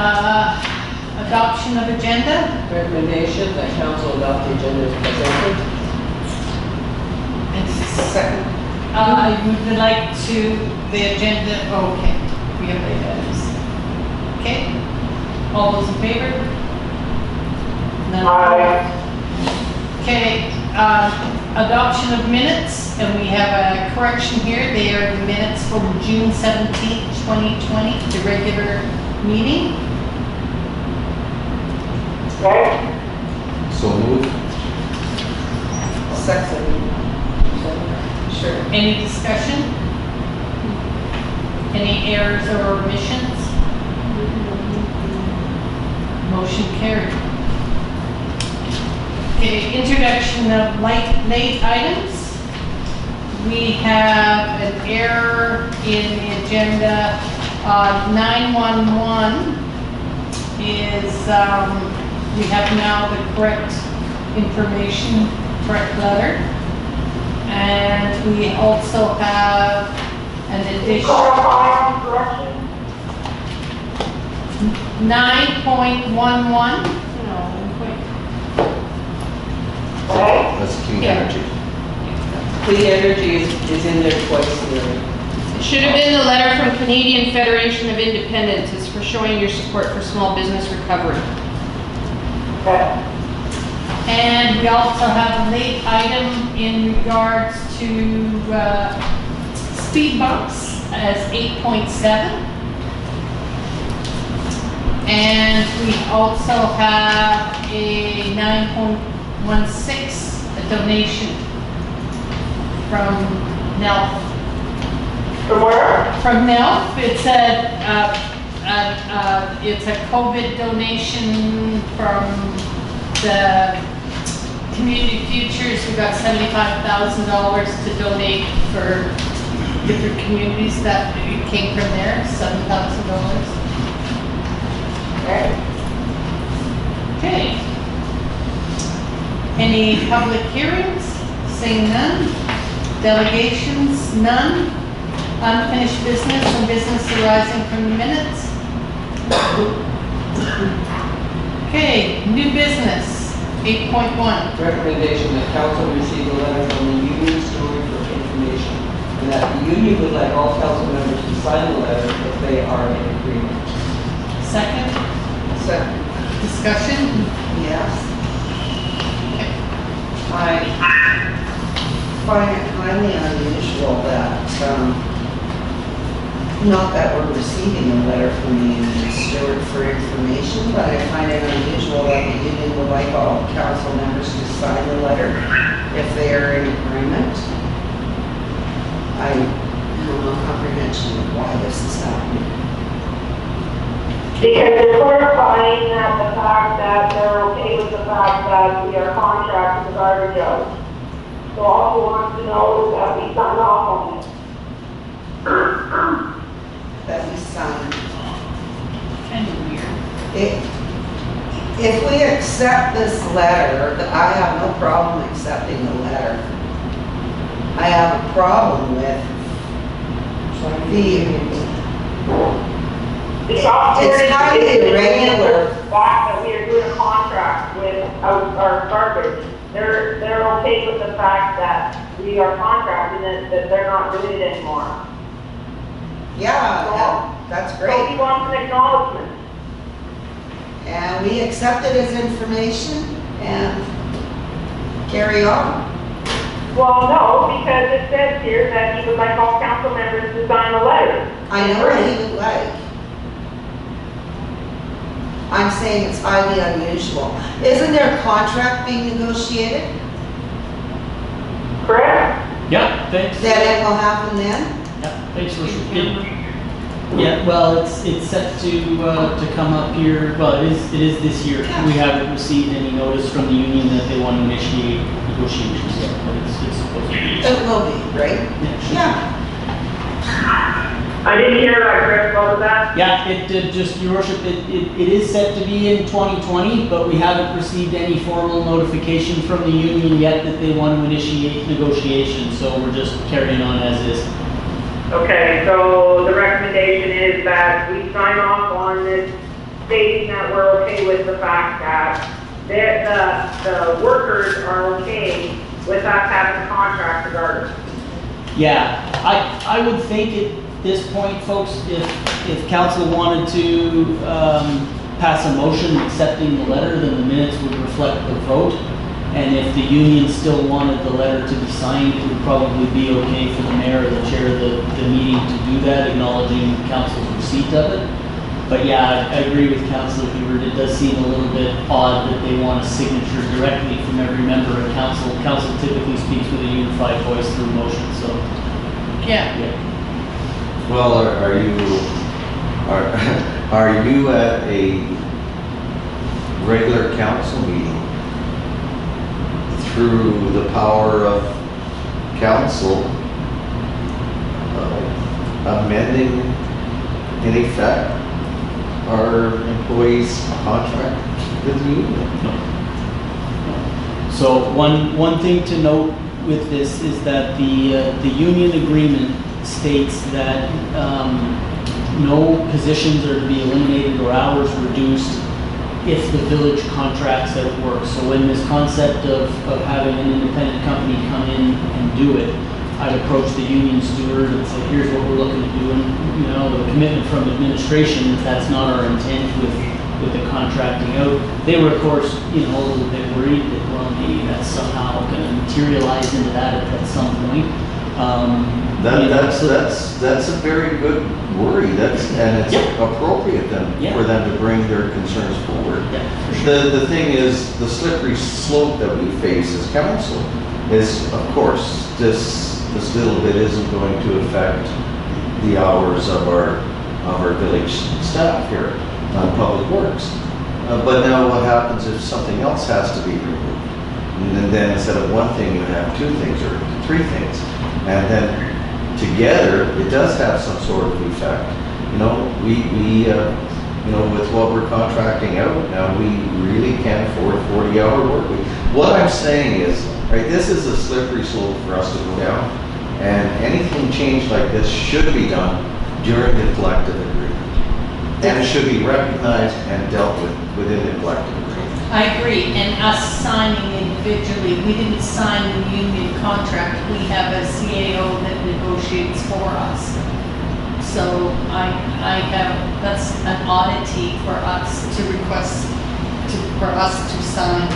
Adoption of agenda. Recommendation that council adopt the agenda as presented. Second. You would like to, the agenda, okay, we have laid items. Okay, all those in favor? None. Okay, adoption of minutes, and we have a correction here. They are the minutes from June 17th, 2020, the regular meeting. So moved. Second. Sure. Any discussion? Any errors or omissions? Motion carried. Okay, introduction of late items. We have an error in the agenda. 911 is, we have now the correct information, correct letter. And we also have an addition. 9.11. That's clean Yeah. energy. Clean energy is in there twice here. It should have been the letter from Canadian Federation of Independence. It's for showing your support for small business recovery. And we also have a late item in regards to speed bumps as 8.7. And we also have a 9.16, a donation from NELF. From where? From NELF, it's a COVID donation from the Community Futures. We got $75,000 to donate for different communities that it came from there, $7,000. Okay. Any public hearings? Seeing none. Delegations? None. Unfinished business and business arising from the minutes? Okay, new business, 8.1. Recommendation that council receive a letter from the union story for information, and that the union would like all council members to sign the letter if they are in agreement. Second, Second. discussion? Yes. I find it highly unusual that, not that we're receiving a letter from the Union Steward for information, but I find it unusual that the union would like all council members to sign the letter if they are in agreement. I have no comprehension of why this is happening. Because they're clarifying that the fact that they're okay with the fact that we are contracted with garbage out. So all we want to know is that we sign off on it. That we sign. Kind of weird. If we accept this letter, I have no problem accepting the letter. I have a problem with It's highly irregular. The fact that we are doing a contract with our garbage, they're okay with the fact that we are contracting it, that they're not doing it anymore. Yeah, that's So we great. want an acknowledgement. And we accept it as information and carry on. Well, no, because it says here that he would like all council members to sign the letter. I know what he would like. I'm saying it's highly unusual. Isn't there a contract being negotiated? Correct? Yeah, thanks. That it will happen then? Yeah, thanks for Yeah, well, it's set to come up here. Well, it is this year. Yeah. We haven't received any notice from the union that they want to initiate negotiations yet, but it's supposed to be. It will be, right? Yeah, should be. Yeah. I didn't hear that, Chris, what was that? Yeah, it did, just, your worship, it is set to be in 2020, but we haven't received any formal notification from the union yet that they want to initiate negotiations, so we're just carrying on as is. Okay, so the recommendation is that we sign off on this stating that we're okay with the fact that the workers are okay with us having a contract regardless. Yeah, I would think at this point, folks, if council wanted to pass a motion accepting the letter, then the minutes would reflect the vote. And if the union still wanted the letter to be signed, it would probably be okay for the mayor or the chair of the meeting to do that, acknowledging council's receipt of it. But yeah, I agree with Councilor Hubert. It does seem a little bit odd that they want a signature directly from every member of council. Council typically speaks with a unified voice through motion, so. Yeah. Well, are you at a regular council meeting through the power of council amending in effect our employees' contract with the union? So one thing to note with this is that the union agreement states that no positions are to be eliminated or hours reduced if the village contracts out work. So when this concept of having an independent company come in and do it, I'd approach the union steward and say, here's what we're looking to do, and the commitment from administration that that's not our intent with the contracting out. They were, of course, a little bit worried that, well, maybe that's somehow going to materialize into that at some point. That's a very good worry. And it's appropriate for them to bring their concerns forward. Yeah, for sure. The thing is, the slippery slope that we face as council is, of course, this little bit isn't going to affect the hours of our village staff here on Public Works. But now what happens if something else has to be removed? And then instead of one thing, you have two things or three things. And then together, it does have some sort of effect. With what we're contracting out now, we really can't afford a 40-hour work week. What I'm saying is, right, this is a slippery slope for us to go down, and anything changed like this should be done during the collective agreement. And it should be recognized and dealt with within the collective agreement. I agree, and us signing individually, we didn't sign the union contract, we have a CAO that negotiates for us. So that's an oddity for us to request, for us to sign.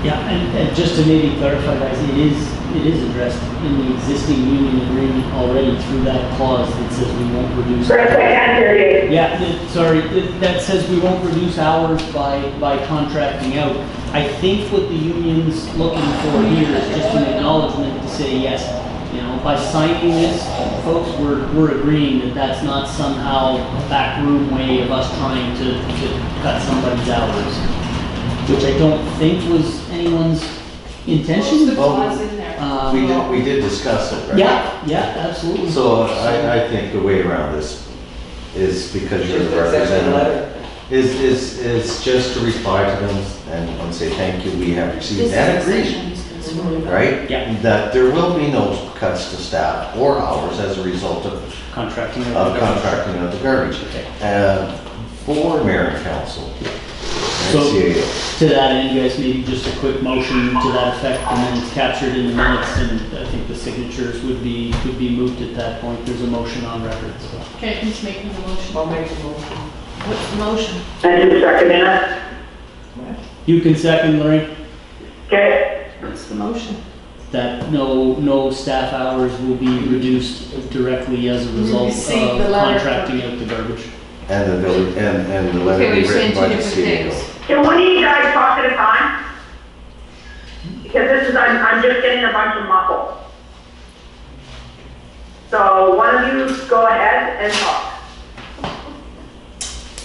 Yeah, and just to maybe clarify, guys, it is addressed in the existing union agreement already through that clause that says we won't reduce. Chris, I can't hear you. Yeah, that says we won't reduce hours by contracting out. I think what the union's looking for here is just an acknowledgement to say, yes, by signing this, folks, we're agreeing that that's not somehow a backroom way of us trying to cut somebody's hours, which I don't think was anyone's intention. The clause in there. We did discuss it, right? Yeah, absolutely. So I think the way around this is because you're Just the accept the representative. letter. Is just to reply to them and say, thank you, we have received and agreed, right? Yeah. That there will be no cuts to staff or hours as a result of Contracting. contracting of the garbage. Okay. For mayor and council. So- and CAO. To that end, you guys, maybe just a quick motion to that effect, and then it's captured in the minutes, and I think the signatures would be moved at that point. There's a motion on record, so. Okay, who's making the motion? I'll make the motion. What's the motion? And you second it? You can second, Lorraine, Okay. What's the motion? that no staff hours will be reduced directly as a result Receive of the letter. contracting out the garbage. And the village, and the letter Okay, be we're written saying by two the different CAO. things. Can one of you guys talk at a time? Because I'm just getting a bunch of muffled. So one of you go ahead and talk.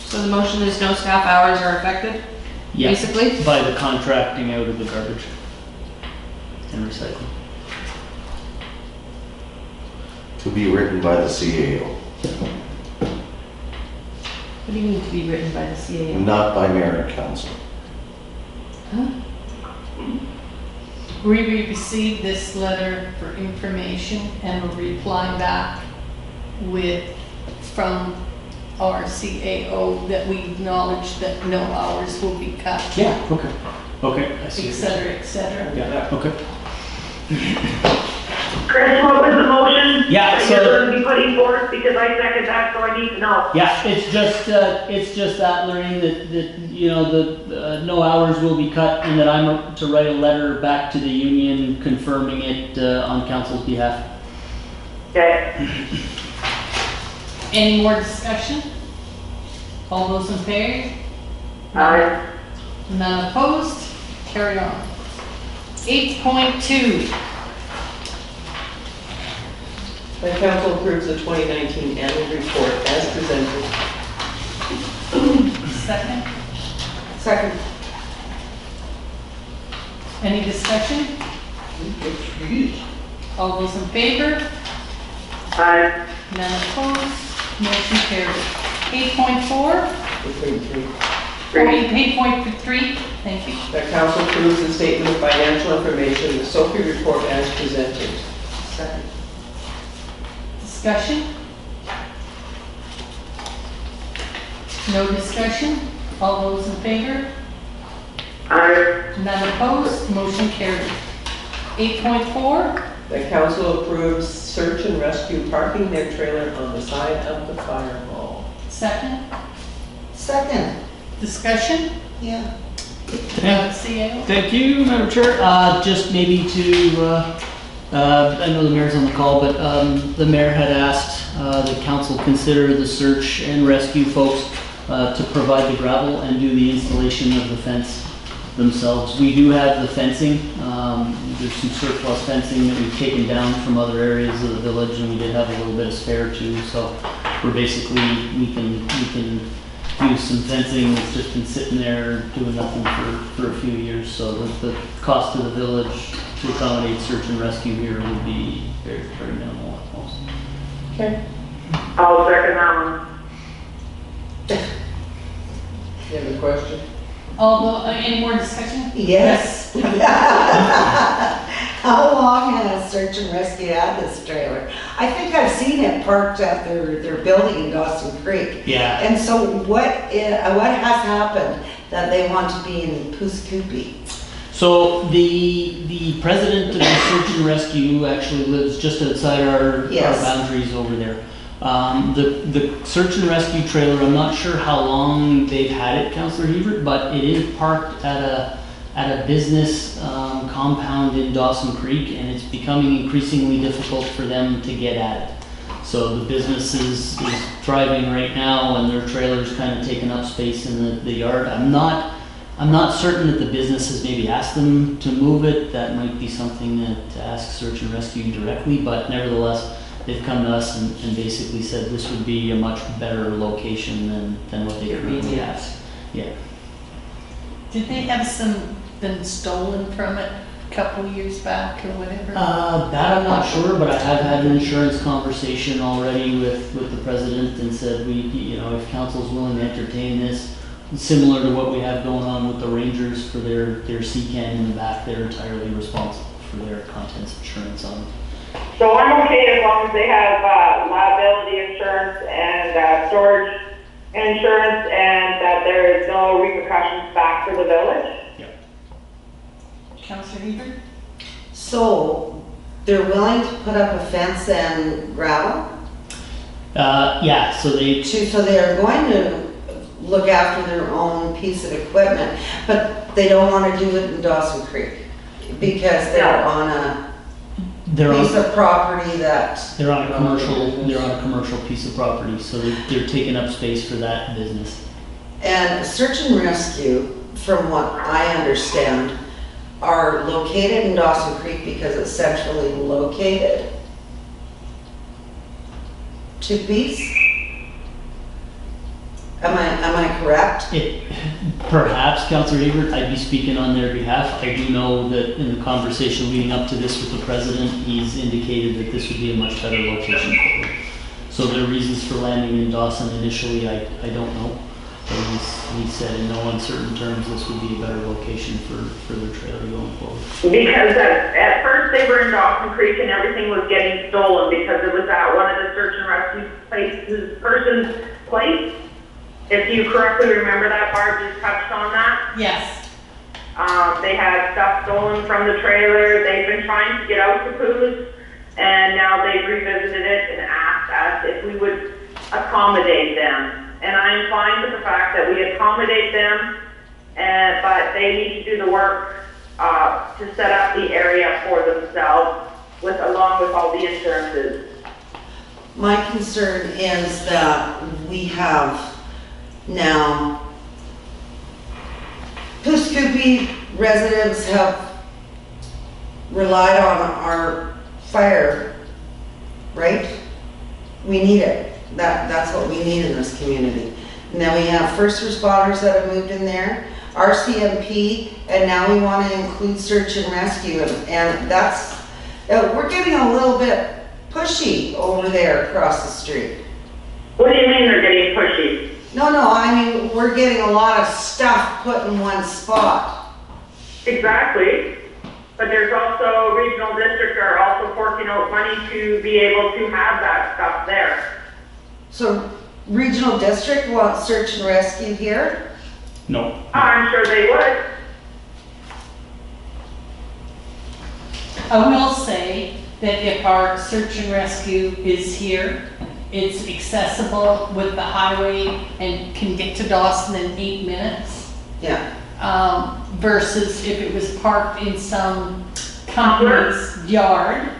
So the motion is no staff hours are affected, Yeah, basically? by the contracting out of the garbage and recycling. To be written by the CAO, What do you mean to be written by the CAO? not by mayor and council. We received this letter for information and will reply back from our CAO that we acknowledge that no hours will be cut, Yeah, okay. Okay, I see. et cetera, et cetera. Yeah, okay. Chris, what was the motion? Yeah, That so- you're going to be putting forth, because I second that, so I need to know. Yeah, it's just that, Lorraine, that, you know, the, no hours will be cut and that I'm to write a letter back to the union confirming it, on council's behalf. Okay. Any more discussion? All those in favor? Aye. None opposed? Carry on. 8.2, That council approves the 2019 annual report as presented. second. Second. Any discussion? All those in favor? Aye. None opposed? Motion carried. 8.4, Three. 8.3, thank you. That council approves the statement of financial information, the Sophie report as presented. Second. Discussion? No discussion? All those in favor? Aye. None opposed? Motion carried. 8.4, That council approves search and rescue parking their trailer on the side of the fire hall. second. Second. Discussion? Yeah. CAO? Thank you, Madam Chair. Just maybe to, I know the mayor's on the call, but the mayor had asked the council consider the search and rescue folks to provide the gravel and do the installation of the fence themselves. We do have the fencing. There's some surplus fencing that we've taken down from other areas of the village, and we did have a little bit of spare too. So we're basically, we can use some fencing that's just been sitting there doing nothing for a few years. So the cost to the village to accommodate search and rescue here would be very, very minimal at most. Okay. I'll second that one. You have a question? Any more discussion? Yes. How long has search and rescue had this trailer? I think I've seen it parked at their building in Dawson Creek. Yeah. And so what has happened that they want to be in Puscupi? So the president of the search and rescue actually lives just outside our Yes. boundaries over there. The search and rescue trailer, I'm not sure how long they've had it, Councillor Hebert, but it is parked at a business compound in Dawson Creek, and it's becoming increasingly difficult for them to get at it. So the business is thriving right now, and their trailer's kind of taking up space in the yard. I'm not certain that the business has maybe asked them to move it. That might be something to ask search and rescue directly, but nevertheless, they've come to us and basically said this would be a much better location than what they currently have. Yeah. Did they have been stolen from it a couple years back or whatever? That I'm not sure, but I have had an insurance conversation already with the president and said if council's willing to entertain this, similar to what we have going on with the Rangers for their C-Can in the back, they're entirely responsible for their contents insurance on it. So I'm okay as long as they have liability insurance and storage insurance, and that there is no repercussions back to the village. Councillor Hebert? So they're willing to put up a fence and gravel? Yeah, so So they're going to look after their own piece of equipment, but they don't want to do it in Dawson Creek because they're on a piece of property that, they're on a commercial piece of property, so they're taking up space for that business. and search and rescue, from what I understand, are located in Dawson Creek because it's centrally located. Two piece? Am I correct? Perhaps, Councillor Hebert, I'd be speaking on their behalf. I do know that in the conversation leading up to this with the president, he's indicated that this would be a much better location for them. So their reasons for landing in Dawson initially, I don't know. But he said in no uncertain terms this would be a better location for their trailer going forward. Because at first they were in Dawson Creek and everything was getting stolen because it was at one of the search and rescue persons plate. If you correctly remember that, Barb just touched on that. Yes. They had stuff stolen from the trailer. They've been trying to get out to Coos, and now they've revisited it and asked us if we would accommodate them. And I'm fine with the fact that we accommodate them, but they need to do the work to set up the area for themselves, along with all the insurances. My concern is that we have now, Puscoopi residents have relied on our fire, right? We need it. That's what we need in this community. And then we have first responders that have moved in there, RCMP, and now we want to include search and rescue. And that's, we're getting a little bit pushy over there across the street. What do you mean they're getting pushy? No, I mean, we're getting a lot of stuff put in one spot. Exactly. But there's also regional districts are also forking out money to be able to have that stuff there. So regional district wants search and rescue here? No. I'm sure they would. I will say that if our search and rescue is here, it's accessible with the highway and can get to Dawson in 8 minutes. Yeah. Versus if it was parked in some company's yard,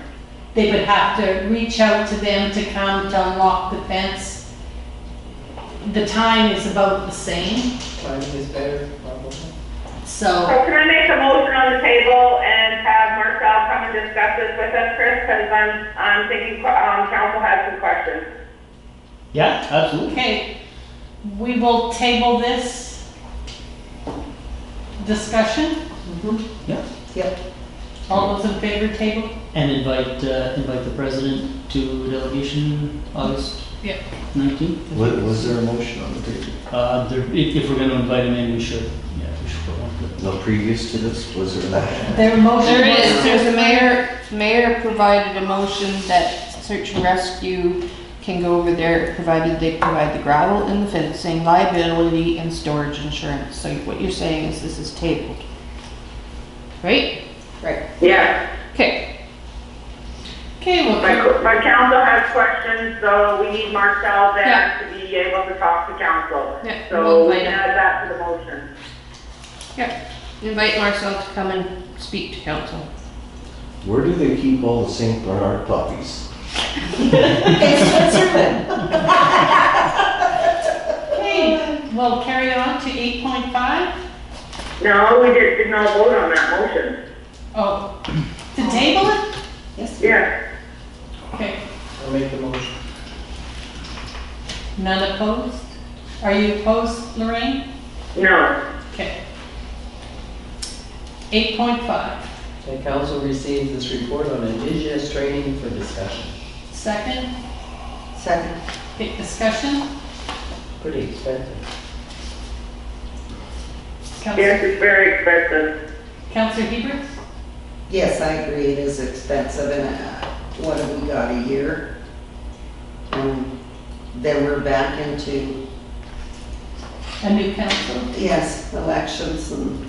they would have to reach out to them to come to unlock the fence. The time is about the same, Timing is better, probably. So so, can I make a motion on the table and have Marcel come and discuss this with us, Chris? Because I'm thinking council has some questions. Yeah, absolutely. okay, we will table this discussion. Yeah. Yep. All those in favor, table? And invite the president to a delegation August Yeah. 19th. Was there a motion on the table? If we're going to invite him in, we should. Yeah, we should put one. No, previous to this, was there a motion? Their motion There was- is, there's a mayor provided a motion that search and rescue can go over there, provided they provide the gravel and the fencing, liability and storage insurance. So what you're saying is this is tabled, right? Right. Yeah. Okay. Okay, well, But council has questions, so we need Marcel there Yeah. to be able to talk to council. Yeah, So we'll we invite can him. add that to the motion. Yeah. Invite Marcel to come and speak to council. Where do they keep all the St. Bernard puppies? It's Switzerland. okay, we'll carry on to 8.5. No, we did not vote on that motion. Oh, to table it? Yes. Yeah. Okay, I'll make the motion. none opposed? Are you opposed, Lorraine? No. Okay. 8.5, Okay, council receives this report on indigenous training for discussion. second, Second. okay, discussion. Pretty expensive. Yes, it's very expensive. Councillor Hebert? Yes, I agree, it is expensive, and what have we got, a year? Then we're back into, A new council yes, elections and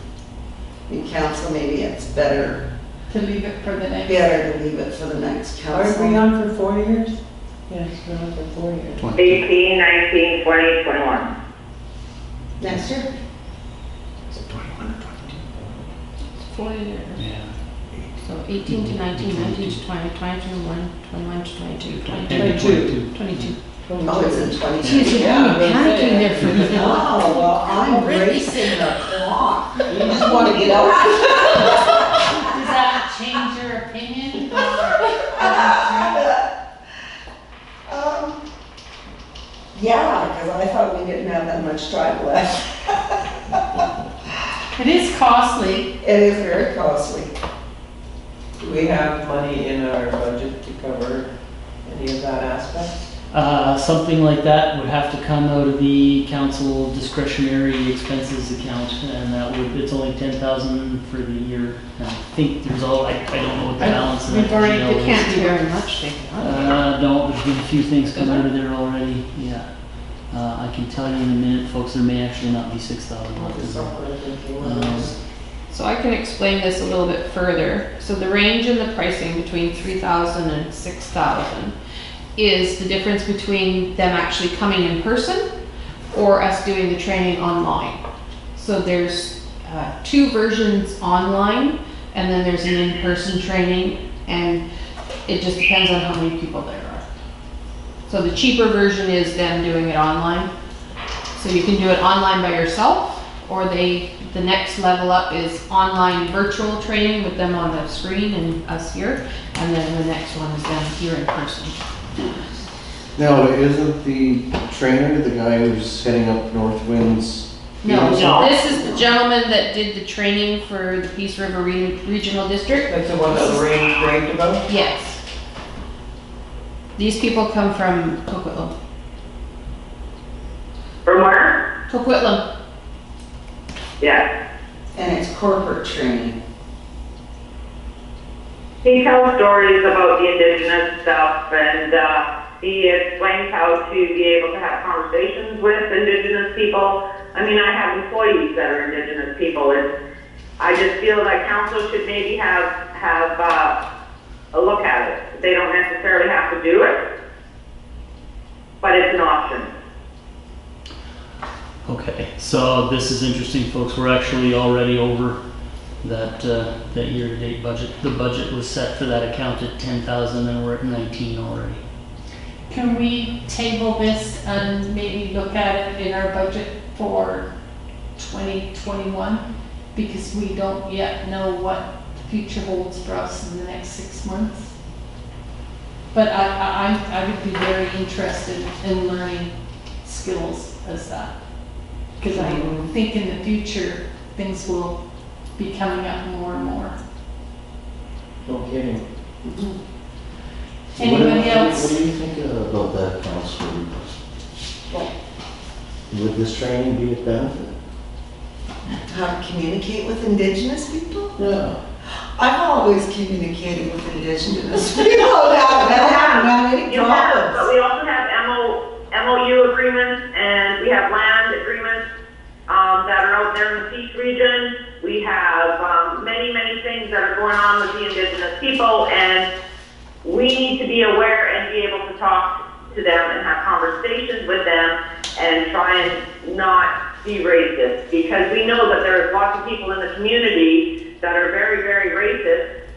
new council, maybe it's better to leave it for the next. to leave it for the next Aren't we council. on for 4 years? Yes, we're on for 4 years. 18, 19, 20, 21. Next year? Is it 21 or 22? 4 years. Yeah. So 18 to 19, 19 to 20, 20 to 21, 21 to 22, 22 And 22. 22. Oh, it's in 22. Jeez, you're only panicking there for me. Oh, well, I'm racing the clock. You just want to get out. Does that change your opinion? Yeah, because I thought we didn't have that much time left. It is costly. It is very costly. Do we have money in our budget to cover any of that aspect? Something like that would have to come out of the council discretionary expenses account, and that would, it's only 10,000 for the year. And I think there's all, I don't know what the balance of that. We've already, GL it can't is. be very much taken out. No, there's been a few things come out of there already, yeah. I can tell you in a minute, folks, there may actually not be 6,000 left. That's what I'm thinking. So I can explain this a little bit further. So the range in the pricing between 3,000 and 6,000 is the difference between them actually coming in person or us doing the training online. So there's 2 versions online, and then there's an in-person training, and it just depends on how many people there are. So the cheaper version is them doing it online. So you can do it online by yourself, or the next level up is online virtual training with them on the screen and us here, and then the next one is them here in person. Now, isn't the trainer the guy who's heading up North Winds? No, No. this is the gentleman that did the training for the Peace River Regional District. That's the one that Lorraine raved about? Yes. These people come from Coquitlam. From where? Coquitlam. Yes. And it's corporate training. He tells stories about the indigenous stuff, and he explains how to be able to have conversations with indigenous people. I mean, I have employees that are indigenous people, and I just feel that council should maybe have a look at it. They don't necessarily have to do it, but it's an option. Okay, so this is interesting, folks. We're actually already over that year-to-date budget. The budget was set for that account at 10,000, and we're at 19 already. Can we table this and maybe look at it in our budget for 2021? Because we don't yet know what the future holds for us in the next 6 months. But I would be very interested in learning skills as that. Because I think in the future, things will be coming up more and more. No kidding. Anybody else? What do you think about that, Councillor? Would this training be a benefit? How to communicate with indigenous people? Yeah. I've always communicated with indigenous people. That haven't had any You have, but problems. we also have MOU agreements, and we have land agreements that are out there in the Peace region. We have many, many things that are going on with the indigenous people, and we need to be aware and be able to talk to them and have conversations with them and try and not be racist, because we know that there's lots of people in the community that are very, very racist,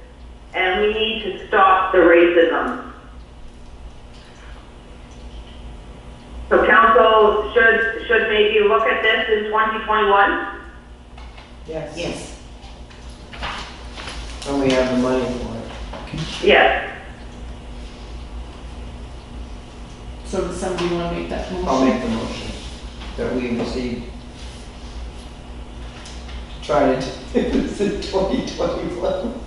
and we need to stop the racism. So council should maybe look at this in 2021. Yes. Yes. And we have the money for it. Yes. So does somebody want to make that motion? I'll make the motion that we receive. Try to do this in 2021.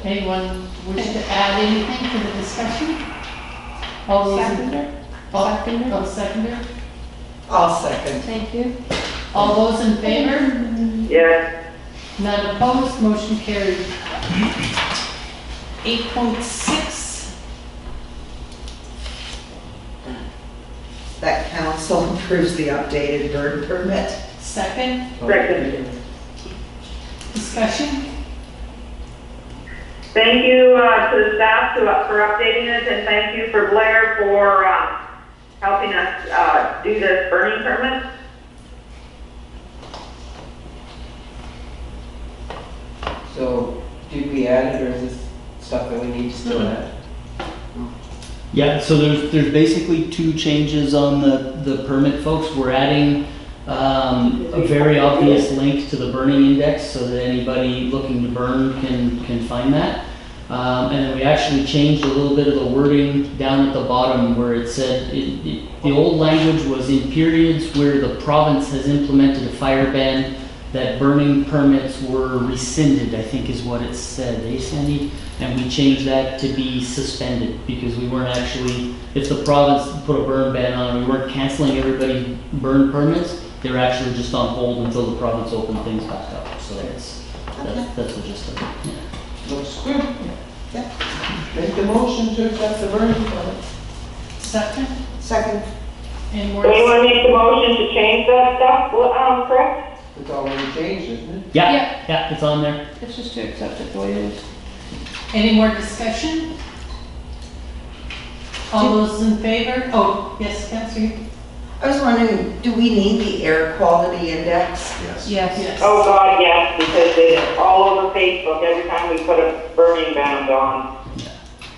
Anyone wish to add anything to the discussion? All those in- Seconder? Seconder? Oh, seconder. I'll second. Thank you. All those in favor? Yes. None opposed, motion carried. 8.6, That council approves the updated burn permit. second, Second. discussion. Thank you to the staff for updating it, and thank you for Blair for helping us do this burning permit. So, did we add it, or is this stuff that we need to still add? Yeah, so there's basically 2 changes on the permit, folks. We're adding a very obvious link to the burning index so that anybody looking to burn can find that. And then we actually changed a little bit of the wording down at the bottom where it said, the old language was in periods where the province has implemented a fire ban, that burning permits were rescinded, I think is what it said. Eh, Sandy? And we changed that to be suspended because we weren't actually, if the province put a burn ban on, we weren't canceling everybody's burn permits. They were actually just on hold until the province opened things back up. So that's the gist of it. Yeah. Looks good. Make the motion to accept the burning permit. Second, Second. Any more? So anyone make the motion to change that stuff, Chris? It's already changed, isn't it? Yeah, it's on there. It's just to accept it the way it is. Any more discussion? All those in favor? Oh, yes, Councillor. I was wondering, do we need the air quality index? Yes. Yes. Yes. Oh, God, yes, because it's all over Facebook every time we put a burning ban on.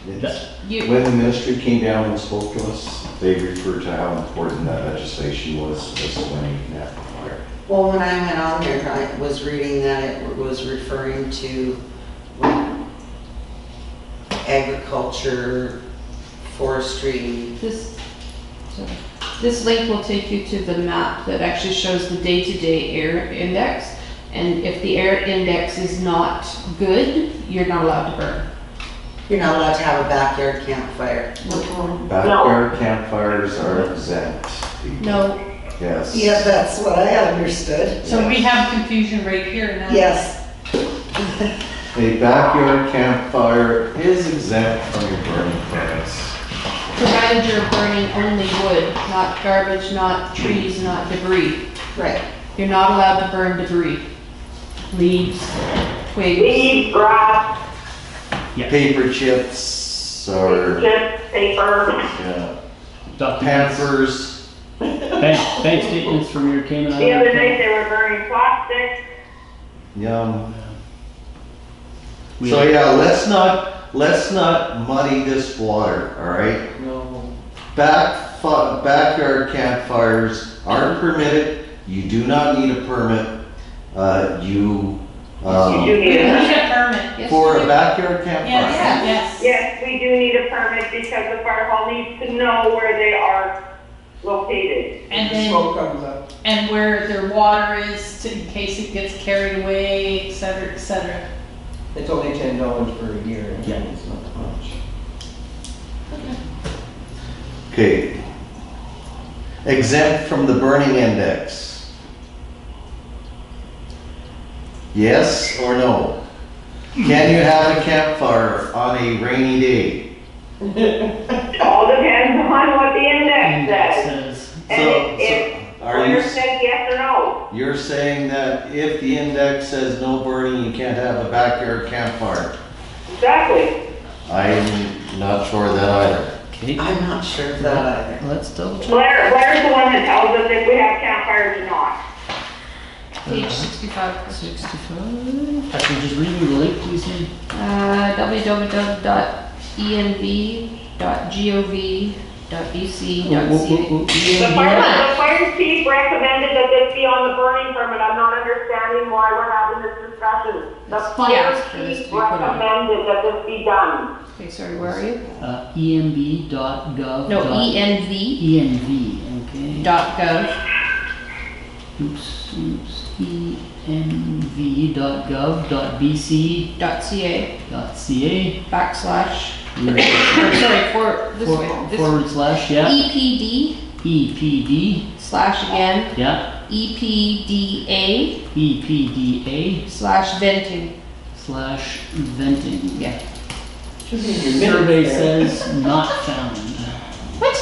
It's- You, When the ministry came down and spoke to us, they referred to how important that legislation was when that fire. Well, when I went on there, I was reading that it was referring to agriculture, forestry. this link will take you to the map that actually shows the day-to-day air index. And if the air index is not good, you're not allowed to burn. You're not allowed to have a backyard campfire. Backyard campfires are exempt. people. No, Yes. Yeah, that's what I understood. So we have confusion right here now. Yes. A backyard campfire is exempt from your burning permits. provided you're burning only wood, not garbage, not trees, not debris. Right. You're not allowed to burn debris. Leaves, twigs. Leaves, grass, Paper chips or, chips, paper. yeah, Documents. Pampers. Bank statements from your Cayman The other Islands. night they were burning plastic. Yum. We- So yeah, let's not muddy this water, all right? No. Backyard campfires aren't permitted. You do not need a permit. You do We need a need a permit. Yes, for you a do. backyard campfire. Yes. Yes, we do need a permit because the fire hall needs to know where they are located. And The then, smoke comes up. and where their water is in case it gets carried away, et cetera, et cetera. It's only $10 for a year. Yeah. It's not much. Okay. Exempt from the burning index. Yes or no? Can you have a campfire on a rainy day? All depends on what the index says. Says, And if Are you, Blair says yes or no. you're saying that if the index says no burning, you can't have a backyard campfire? Exactly. I'm not sure of that either. okay, I'm not sure of that either. let's double check. Blair's the one that tells us if we have campfires or not. Page 65. 65. Actually, just read me the link, please, Ian. www.env.gov.bc.ca. The fire chief recommended that this be on the burning permit. I'm not understanding why we're having this discussion. The Yes, fire for this to chief be put on. recommended that this be done. Okay, sorry, where are you? EMB.gov. No, ENV ENV, okay. .gov. Oops. ENV.gov.bc.ca. .ca / or sorry, for this way. This Forward slash, yeah. EPD EPD, / again yeah. EPDA EPDA / venting. / venting. Yeah. Should be in your Survey minutes there. says not found. What?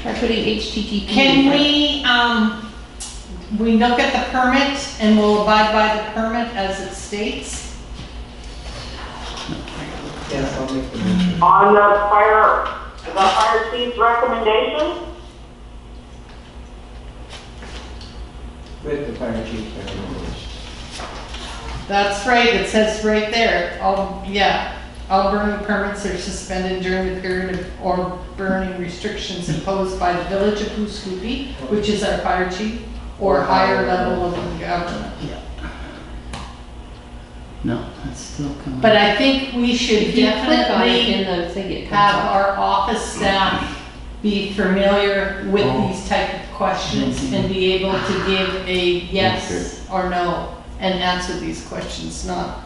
Try putting HTTP. Can in front. we look at the permit and we'll abide by the permit as it states? Yes, I'll make the motion. On the fire chief's recommendation? With the fire chief's recommendation. That's right, it says right there, all burning permits are suspended during the period of, or burning restrictions imposed by the village of Hooscoopy, which is our fire chief, or higher level of the government. No, that's still coming. But I think we should If you click on it in definitely the thing, it have comes up. our office staff be familiar with Oh. these type of questions and be able to give a yes or no and answer these questions, not,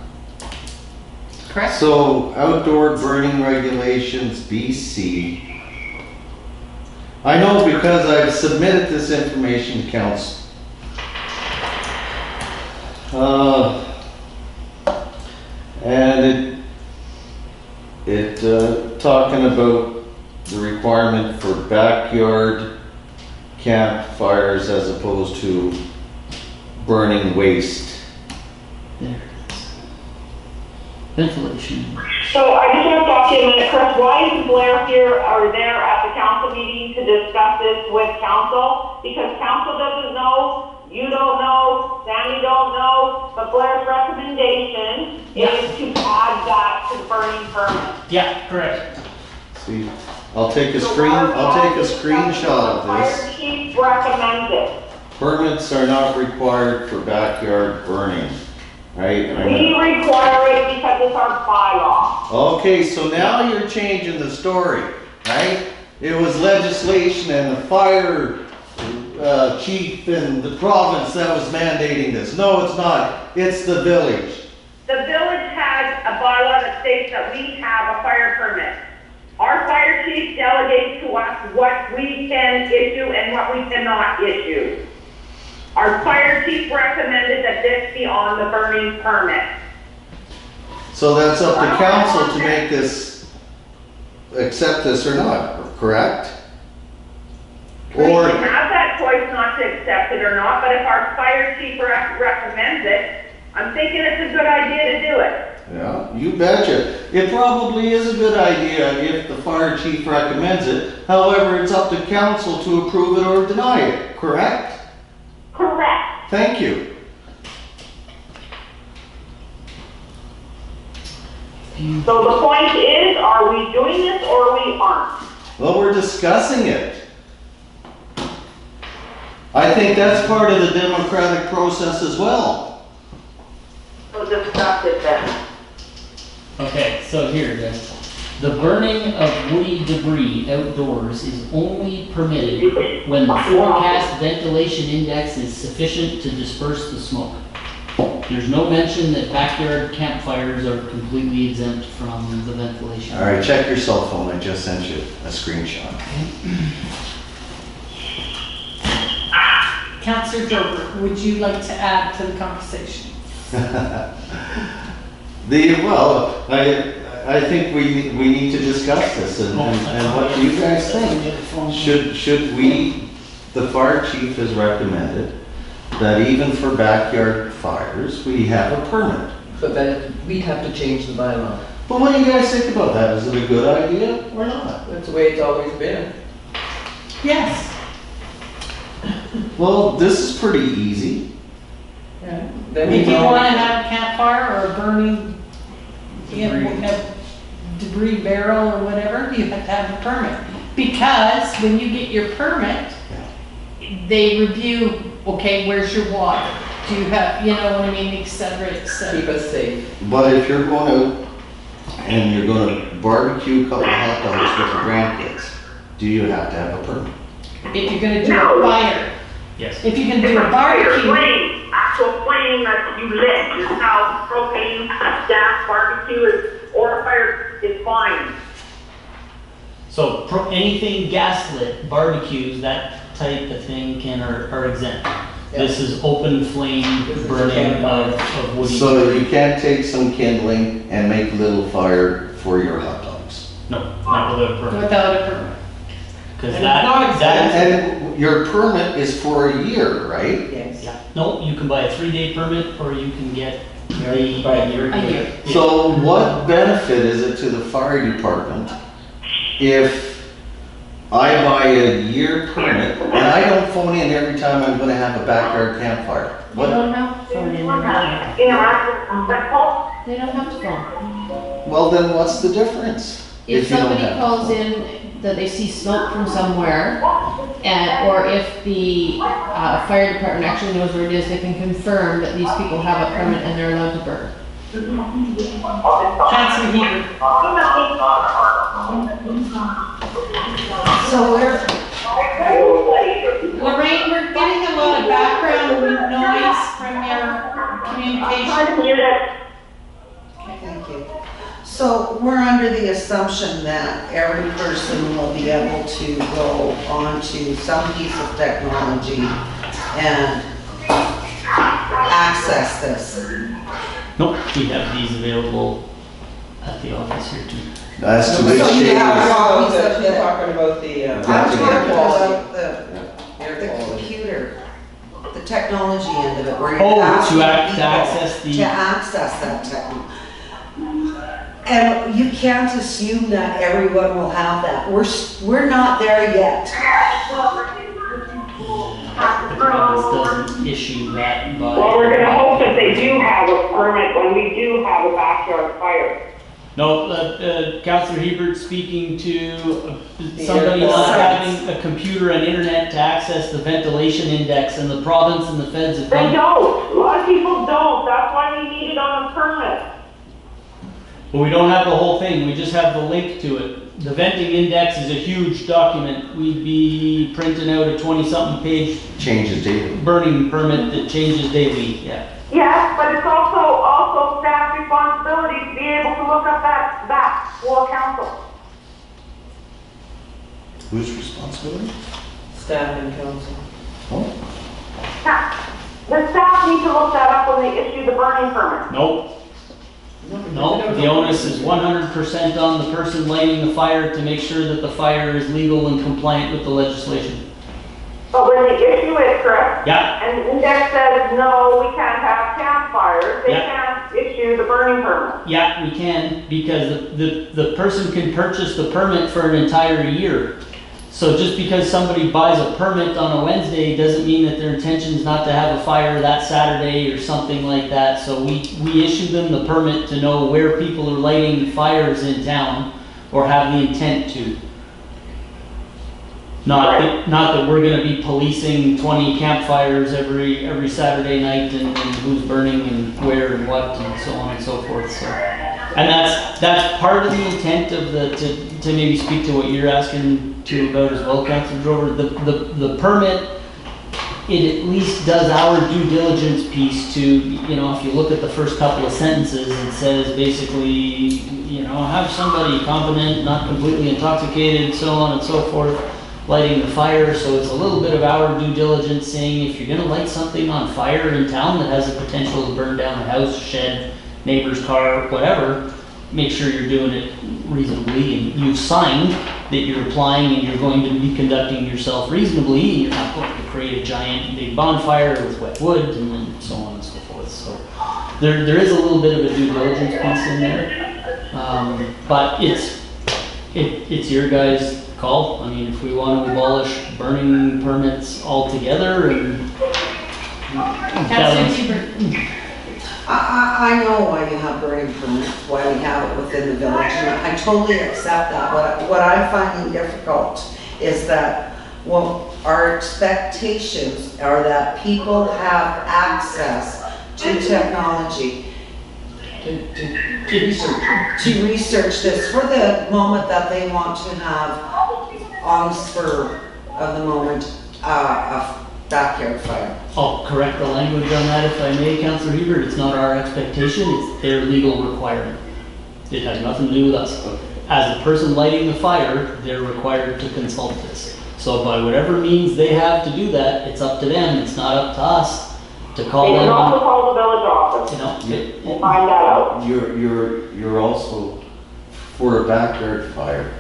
correct? So outdoor burning regulations, BC. I know because I've submitted this information to council. And talking about the requirement for backyard campfires as opposed to burning waste. There. Ventilation. So I just want to talk to you a minute, Chris. Why is Blair here or there at the council meeting to discuss this with council? Because council doesn't know, you don't know, Sammy don't know, but Blair's recommendation is to add that to the burning permit. Yeah, correct. See, I'll take a screenshot of this. Fire chief recommends it. Permits are not required for backyard burning, right? We require it because it's our bylaw. Okay, so now you're changing the story, right? It was legislation and the fire chief in the province that was mandating this. No, it's not. It's the village. The village has a bylaw that states that we have a fire permit. Our fire chief delegates to us what we can issue and what we cannot issue. Our fire chief recommended that this be on the burning permit. So that's up to council to make this, accept this or not, correct? We Or, can have that choice not to accept it or not, but if our fire chief recommends it, I'm thinking it's a good idea to do it. yeah, you betcha. It probably is a good idea if the fire chief recommends it. However, it's up to council to approve it or deny it, correct? Correct. Thank you. So the point is, are we doing this or we aren't? Well, we're discussing it. I think that's part of the democratic process as well. So discuss it then. Okay, so here then. The burning of woody debris outdoors is only permitted when the forecast ventilation index is sufficient to disperse the smoke. There's no mention that backyard campfires are completely exempt from the ventilation. All right, check your cell phone. I just sent you a screenshot. Councillor Gilbert, would you like to add to the conversation? I think we need to discuss this and what do you guys think? Should we, the fire chief has recommended that even for backyard fires, we have a permit. But then we'd have to change the bylaw. But what do you guys think about that? Is it a good idea or not? That's the way it's always been. Yes. Well, this is pretty easy. Then If we you know- want to have a campfire or a burning a debris barrel or whatever, you have to have a permit. Because when you get your permit, they review, okay, where's your water? Do you have, you know what I mean, et cetera, et Keep cetera. us safe. But if you're going out and you're going to barbecue a couple of hot dogs with your grandkids, do you have to have a permit? If you're gonna do a fire, Yes. if you're gonna It's do a a fire barbecue, flame, actual flame that you lit. It's how propane, gas, barbecue is, or a fire is fine. So anything gaslit, barbecues, that type of thing are exempt. This is open flame This is a burning campfire. of woody. So you can't take some kindling and make a little fire for your hot dogs. No, not without a permit. without a permit. Because And it's not that, And your permit is for a year, right? Yes. yeah, no, you can buy a 3-day permit or you can get the Buy a year. A year. Yeah. So what benefit is it to the fire department if I buy a year permit and I don't phone in every time I'm gonna have a backyard campfire? They What? don't have to phone in. They don't have to phone. Well, then what's the difference? If you don't somebody have- calls in that they see smoke from somewhere, or if the fire department actually knows where it is, they can confirm that these people have a permit and they're allowed to burn. Councillor Heber. So we're, Lorraine, we're getting a lot of background noise from your communication. thank you. So we're under the assumption that every person will be able to go onto some piece of technology and access this. Nope, we have these available at the office here too. As to No, which so you day. have- She's talking about the, I'm Venting talking index. about air the quality. computer, the technology end of it, where Oh, you're to asking people access the- to access that technology. And you can't assume that everyone will have that. We're not there yet. The province doesn't issue that by. Well, we're gonna hope that they do have a permit when we do have a backyard fire. No, Councillor Hebert speaking to The somebody air not quality. having a computer and internet to access the ventilation index, and the province and the feds have They come. don't, a lot of people don't, that's why we need it on a permit. But we don't have the whole thing, we just have the link to it. The venting index is a huge document. We'd be printing out a 20-something page Changes daily. burning permit that changes daily, yeah. Yes, but it's also staff responsibility to be able to look up that for council. Whose responsibility? Staff and council. Oh, The staff need to look that up when they issue the burning permit. Nope. No, the onus is 100% on the person lighting the fire to make sure that the fire is legal and compliant with the legislation. But when they issue it, correct? Yeah, And the index says, no, we can't have campfires, they Yeah. can't issue the burning permit. yeah, we can, because the person can purchase the permit for an entire year. So just because somebody buys a permit on a Wednesday doesn't mean that their intention is not to have a fire that Saturday or something like that. So we issue them the permit to know where people are lighting fires in town or have the intent to. Not that we're gonna be policing 20 campfires every Saturday night and who's burning and where and what and so on and so forth, so. And that's part of the intent of to maybe speak to what you're asking to about as well, Councilor Drover. The permit, it at least does our due diligence piece to, you know, if you look at the first couple of sentences, it says basically, you know, have somebody competent, not completely intoxicated, so on and so forth, lighting the fire. So it's a little bit of our due diligence saying if you're gonna light something on fire in town that has the potential to burn down a house, shed, neighbor's car, whatever, make sure you're doing it reasonably, and you've signed that you're applying and you're going to be conducting yourself reasonably, and you're not going to create a giant big bonfire with wet wood and then so on and so forth. So there is a little bit of a due diligence piece in there, but it's your guys' call. I mean, if we want to abolish burning permits altogether and Councillor Hebert. I know why you have burning permits, why we have it within the village, and I totally accept that. What I'm finding difficult is that, well, our expectations are that people have access to technology to research this for the moment that they want to have on the spur of the moment, a backyard fire. I'll correct the language on that if I may, Councillor Hebert. It's not our expectation, it's their legal requirement. It has nothing to do with us. As a person lighting the fire, they're required to consult this. So by whatever means they have to do that, it's up to them. It's not up to us to They call can them. also call the village office You know, and find that out. You're also, for a backyard fire,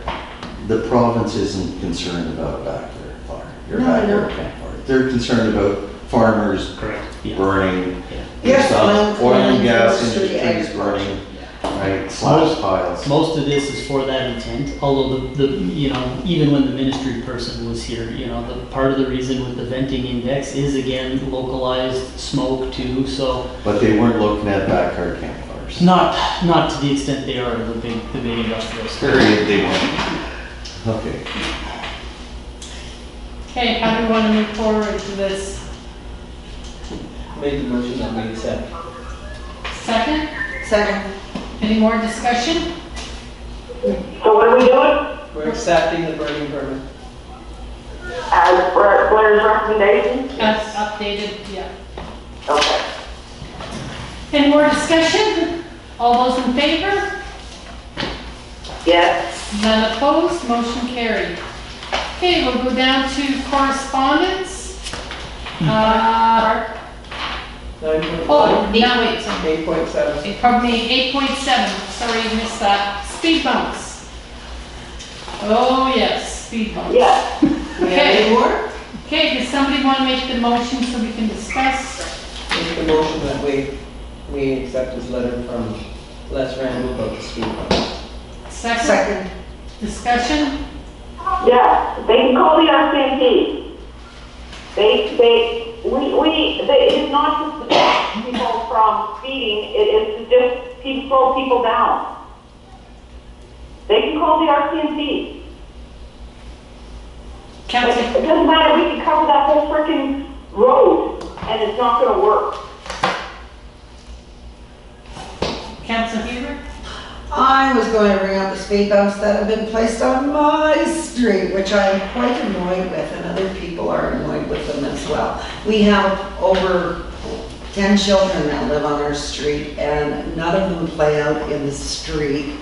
the province isn't concerned about a backyard fire. Your No, backyard no. campfire. They're concerned about farmers correct. Yeah. burning, Yes, stuff, oil and gas forestry, industries agriculture. burning, right, slash piles. Most of this is for that intent, although you know, even when the ministry person was here, you know, the part of the reason with the venting index is again localized smoke too, so But they weren't looking at backyard campfires. not to the extent they are the big industrial stuff. Period, they weren't. Okay. Okay, how do we want to move forward to this? Made the motion that we accept. Second? Second. Any more discussion? So what are we doing? We're accepting the burning permit. As for Blair's recommendation? As updated, yeah. Okay. Any more discussion? All those in favor? Yes. None opposed, motion carried. Okay, we'll go down to correspondence. Oh, now wait, sorry. 8.7. Pardon me, 8.7, sorry, missed that. Speed bumps. Oh, yes, speed bumps. Yes. We have Okay. any more? Okay, does somebody want to make the motion so we can discuss? Make the motion that we accept this letter from Les Randall about the speed bump. Second. Discussion? Yes, they can call the RCMP. It is not just to stop people from speeding, it is to just slow people down. They can call the RCMP. Council, It doesn't matter, we can cover that whole frickin' road, and it's not gonna work. Council Huber? I was going to bring up the speed bumps that have been placed on my street, which I am quite annoyed with, and other people are annoyed with them as well. We have over 10 children that live on our street, and none of them play out in the street.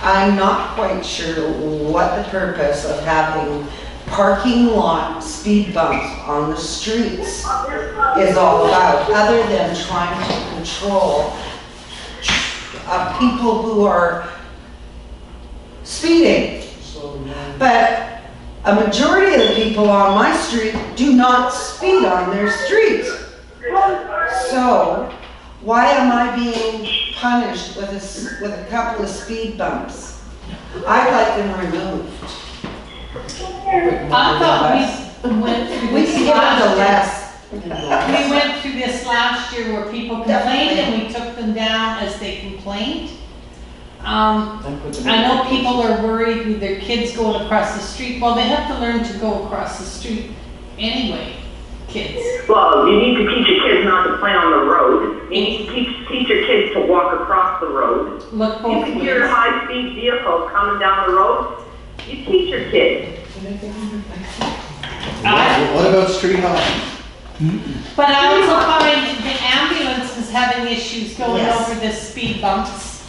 I'm not quite sure what the purpose of having parking lot speed bumps on the streets is all about, other than trying to control people who are speeding. But a majority of the people on my street do not speed on their street. So why am I being punished with a couple of speed bumps? I'd like them removed. I thought we went through We this can give them last the year. less. We went through this last year where people complained and we took them down as they complained. I know people are worried with their kids going across the street. Well, they have to learn to go across the street anyway, kids. Well, you need to teach your kids not to play on the road. You need to teach your kids to walk across the road. Look You both can hear ways. high-speed vehicles coming down the road. You teach your kids. What about street high? But I also find the ambulance is having issues going Yes. over the speed bumps.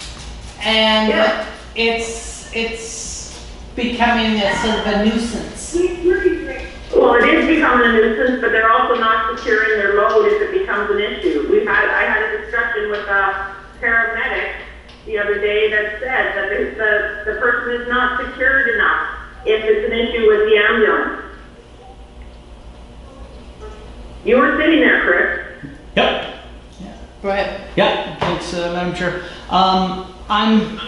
And Yeah. it's becoming a sort of a nuisance. Well, it is becoming a nuisance, but they're also not securing their load if it becomes an issue. I had a discussion with a paramedic the other day that said that the person is not secured enough if it's an issue with the ambulance. You were sitting there, Chris. Yep. Go ahead. Yeah, thanks, Madam Chair. I'm,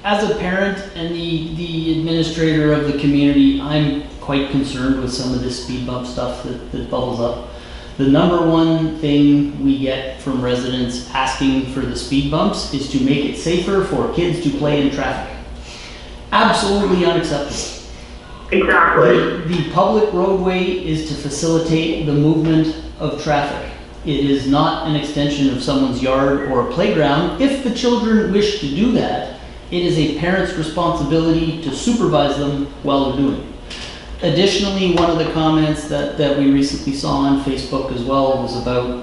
as a parent and the administrator of the community, I'm quite concerned with some of this speed bump stuff that bubbles up. The number one thing we get from residents asking for the speed bumps is to make it safer for kids to play in traffic. Absolutely unacceptable. Exactly. The public roadway is to facilitate the movement of traffic. It is not an extension of someone's yard or a playground. If the children wish to do that, it is a parent's responsibility to supervise them while they're doing it. Additionally, one of the comments that we recently saw on Facebook as well was about,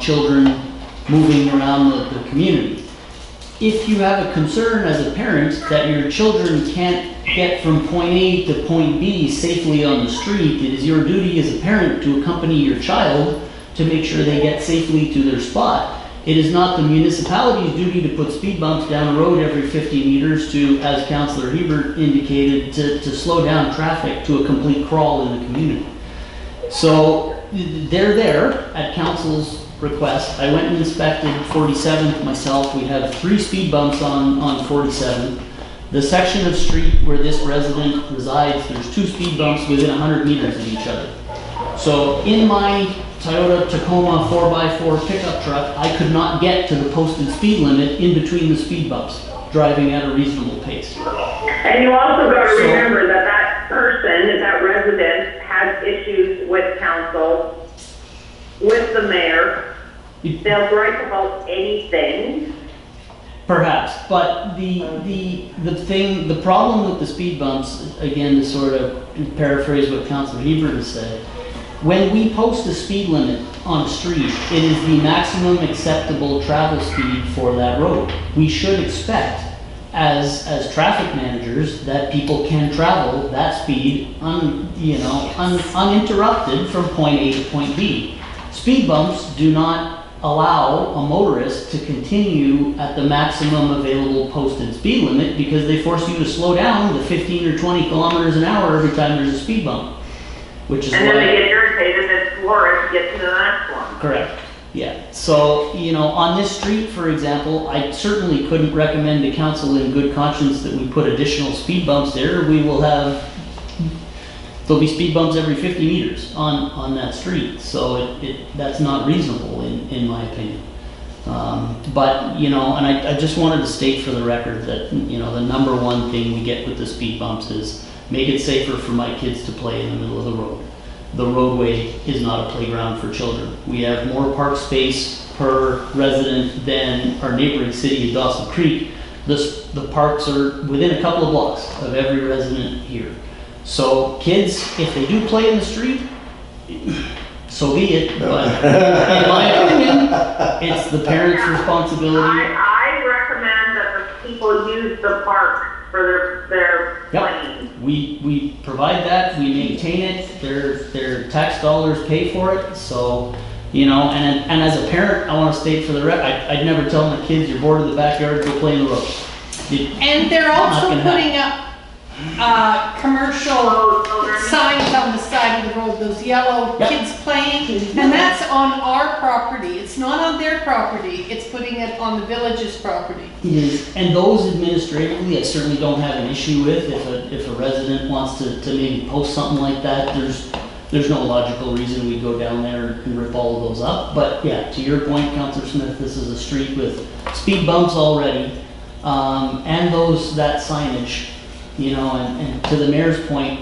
children moving around the community. If you have a concern as a parent that your children can't get from point A to point B safely on the street, it is your duty as a parent to accompany your child to make sure they get safely to their spot. It is not the municipality's duty to put speed bumps down the road every 50 meters to, as Councillor Hebert indicated, to slow down traffic to a complete crawl in the community. So they're there at council's request. I went and inspected 47th myself. We have 3 speed bumps on 47th. The section of street where this resident resides, there's 2 speed bumps within 100 meters of each other. So in my Toyota Tacoma 4x4 pickup truck, I could not get to the posted speed limit in between the speed bumps, driving at a reasonable pace. And you also got to remember that person, that resident, has issues with council, with the mayor. They'll gripe about anything. Perhaps, but the problem with the speed bumps, again, to sort of paraphrase what Councillor Hebert has said, when we post a speed limit on a street, it is the maximum acceptable travel speed for that road. We should expect, as traffic managers, that people can travel that speed uninterrupted from point A to point B. Speed bumps do not allow a motorist to continue at the maximum available posted speed limit because they force you to slow down to 15 or 20 kilometers an hour every time there's a speed bump, which is And then why. they get irritated and slower to get to the next one. Correct. Yeah. So, on this street, for example, I certainly couldn't recommend to council in good conscience that we put additional speed bumps there. There'll be speed bumps every 50 meters on that street. So that's not reasonable in my opinion. But, and I just wanted to state for the record that, the number one thing we get with the speed bumps is make it safer for my kids to play in the middle of the road. The roadway is not a playground for children. We have more park space per resident than our neighboring city of Dawson Creek. The parks are within a couple of blocks of every resident here. So kids, if they do play in the street, so be it. But in my opinion, it's the parents' responsibility. I recommend that the people use the park for their playing. We provide that, we maintain it, their tax dollars pay for it, so, and as a parent, I want to state for the record, I'd never tell my kids, you're bored of the backyard, go play in the road. And they're also Not gonna putting up commercial signs on the side of the road, those yellow Yep. kids playing, and that's on our property. It's not on their property, it's putting it on the village's property. It is, and those administratively, I certainly don't have an issue with. If a resident wants to maybe post something like that, there's no logical reason we go down there and rip all of those up. But yeah, to your point, Councillor Smith, this is a street with speed bumps already, and that signage, and to the mayor's point,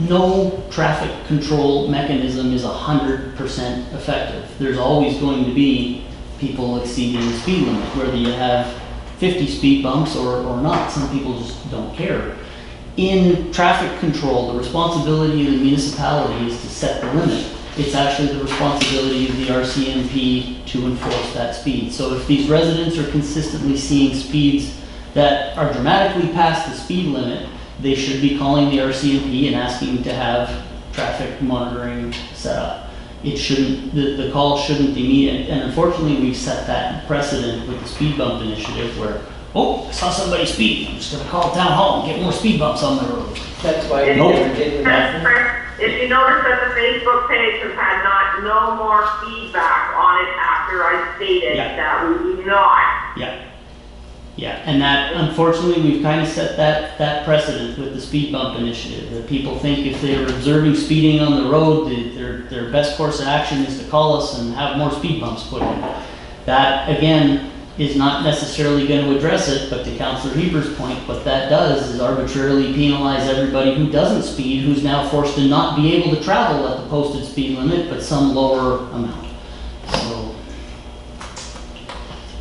no traffic control mechanism is 100% effective. There's always going to be people exceeding the speed limit, whether you have 50 speed bumps or not. Some people just don't care. In traffic control, the responsibility of the municipality is to set the limit. It's actually the responsibility of the RCMP to enforce that speed. So if these residents are consistently seeing speeds that are dramatically past the speed limit, they should be calling the RCMP and asking to have traffic monitoring set up. It shouldn't, the call shouldn't be made, and unfortunately we've set that precedent with the speed bump initiative where, oh, I saw somebody speed, I'm just gonna call town hall and get more speed bumps on the road. That's why we never did with that. If you notice that the Facebook page has had no more feedback on it after I stated Yeah. that we do not. Yeah, and that, unfortunately, we've kind of set that precedent with the speed bump initiative, that people think if they're observing speeding on the road, their best course of action is to call us and have more speed bumps put in. That, again, is not necessarily going to address it, but to Councillor Heber's point, what that does is arbitrarily penalize everybody who doesn't speed, who's now forced to not be able to travel at the posted speed limit, but some lower amount. So,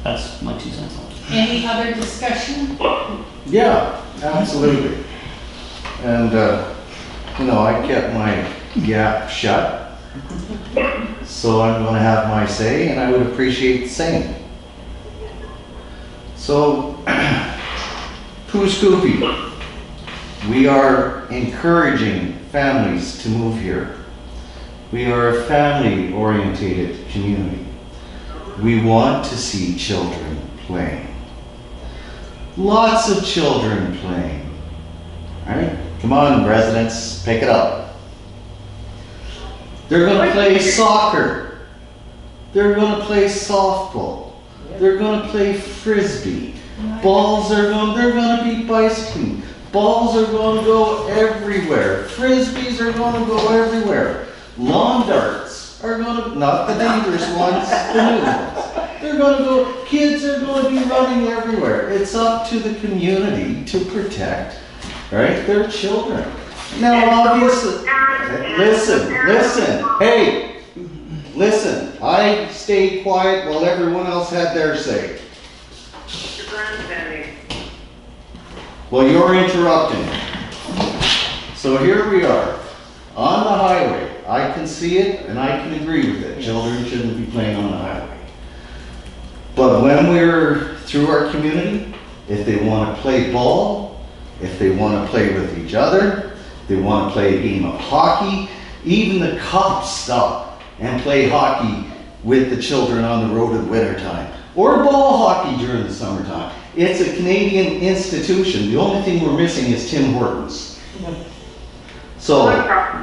that's my 2 cents on it. Any other discussion? Yeah, absolutely. And, I kept my gap shut. So I'm gonna have my say, and I would appreciate the same. So, Poo Scoopy, we are encouraging families to move here. We are a family-orientated community. We want to see children playing. Lots of children playing. Right? Come on, residents, pick it up. They're going to play soccer. They're going to play softball. They're going to play frisbee. They're going to be bicycling. Balls are going to go everywhere. Frisbees are going to go everywhere. Lawn darts are going to, not the dangerous ones, the new ones. They're going to go, kids are going to be running everywhere. It's up to the community to protect, right, their children. Now, obviously, listen, I stayed quiet while everyone else had their say. Well, you're interrupting. So here we are, on the highway. I can see it and I can agree with it. Children shouldn't be playing on the highway. But when we're through our community, if they want to play ball, if they want to play with each other, they want to play a game of hockey, even the cops stop and play hockey with the children on the road in wintertime, or ball hockey during the summertime. It's a Canadian institution. The only thing we're missing is Tim Hortons. So,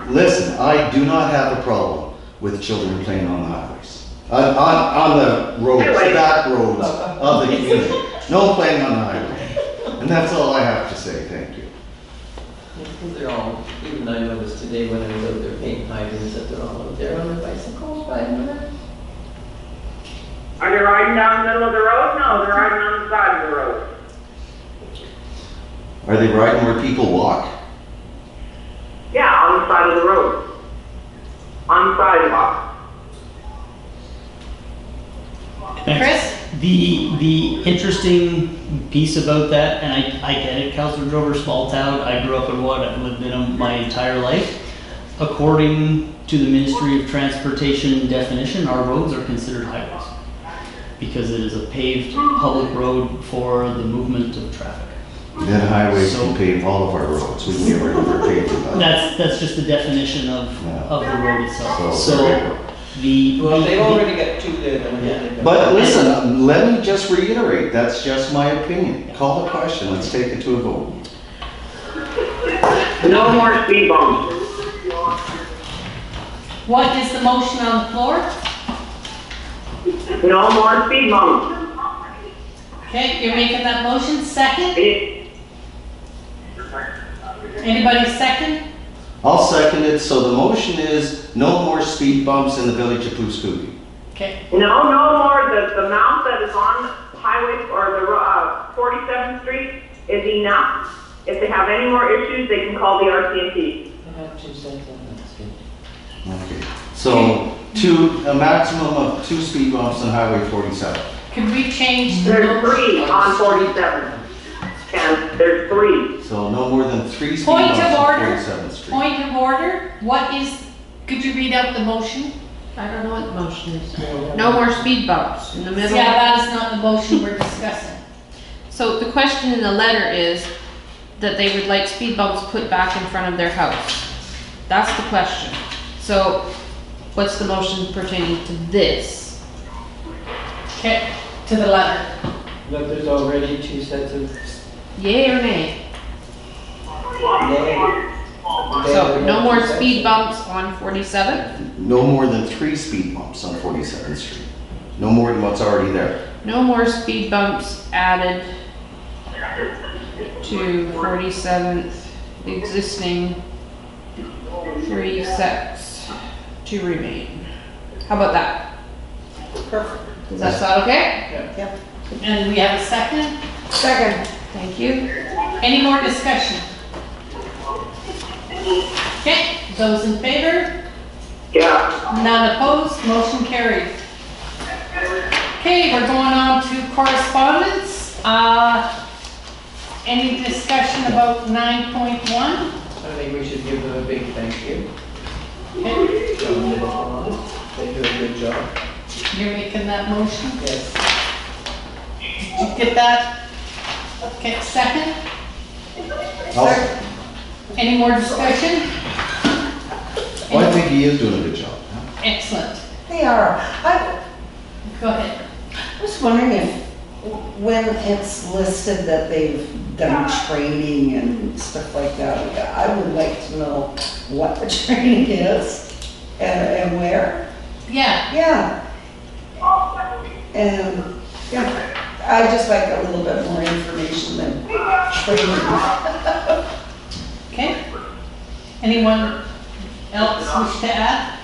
listen, I do not have a problem with children playing on the highways. On the roads, the back roads of the community. No playing on the highway. And that's all I have to say, thank you. They're all, even I noticed today when I was out there painting hydrants, that they're all out there on their bicycles, riding them. Are they riding down the middle of the road? No, they're riding on the side of the road. Are they riding where people walk? Yeah, on the side of the road. On the sidewalk. Chris? The interesting piece about that, and I get it, Councilor Drover, small town, I grew up in one, I've lived in them my entire life. According to the Ministry of Transportation definition, our roads are considered highways because it is a paved public road for the movement of traffic. Then highways can pave all of our roads. We can get rid of our pavement. That's just the definition of the road itself. So- So the. Well, they've already got two there. Then. But listen, let me just reiterate, that's just my opinion. Call the question, let's take it to a vote. No more speed bumps. What is the motion on the floor? No more speed bumps. Okay, you're making that motion, second? It- Anybody second? I'll second it, so the motion is no more speed bumps in the village of Pooskookie. Okay, No more, the amount that is on highway or the 47th Street is enough. If they have any more issues, they can call the RCMP. I have 2 cents on that, that's good. Okay. So, a maximum of 2 speed bumps on Highway 47. could we change the There's motion? 3 on 47. And there's 3. So no more than 3 speed Point bumps of on order. 47th Street. Point of order, what is, could you read out the motion? I don't know what the motion is. No more speed bumps in the middle. Yeah, that is not the motion we're discussing. So the question in the letter is that they would like speed bumps put back in front of their house. That's the question. So what's the motion pertaining to this? Okay, to the letter. Look, there's already 2 sets of Yay or nay? nay. So no more speed bumps on 47? No more than 3 speed bumps on 47th Street. No more than what's already there. No more speed bumps added to 47th, existing 3 sets to remain. How about that? Perfect. Does that sound okay? Yep. And we have a second? Second. Thank you. Any more discussion? Okay, those in favor? Yeah. None opposed, motion carried. Okay, we're going on to correspondence. Any discussion about 9.1? I think we should give them a big thank you. Okay, John did it for us. They do a good job. you're making that motion. Yes. Did you get that? Okay, second? I'll- Any more discussion? Well, I think he is doing a good job. Excellent. They are. I Go ahead. was wondering if, when it's listed that they've done training and stuff like that, I would like to know what the training is and where. Yeah, Yeah. And, yeah, I just like a little bit more information than training. okay. Anyone else wish to add?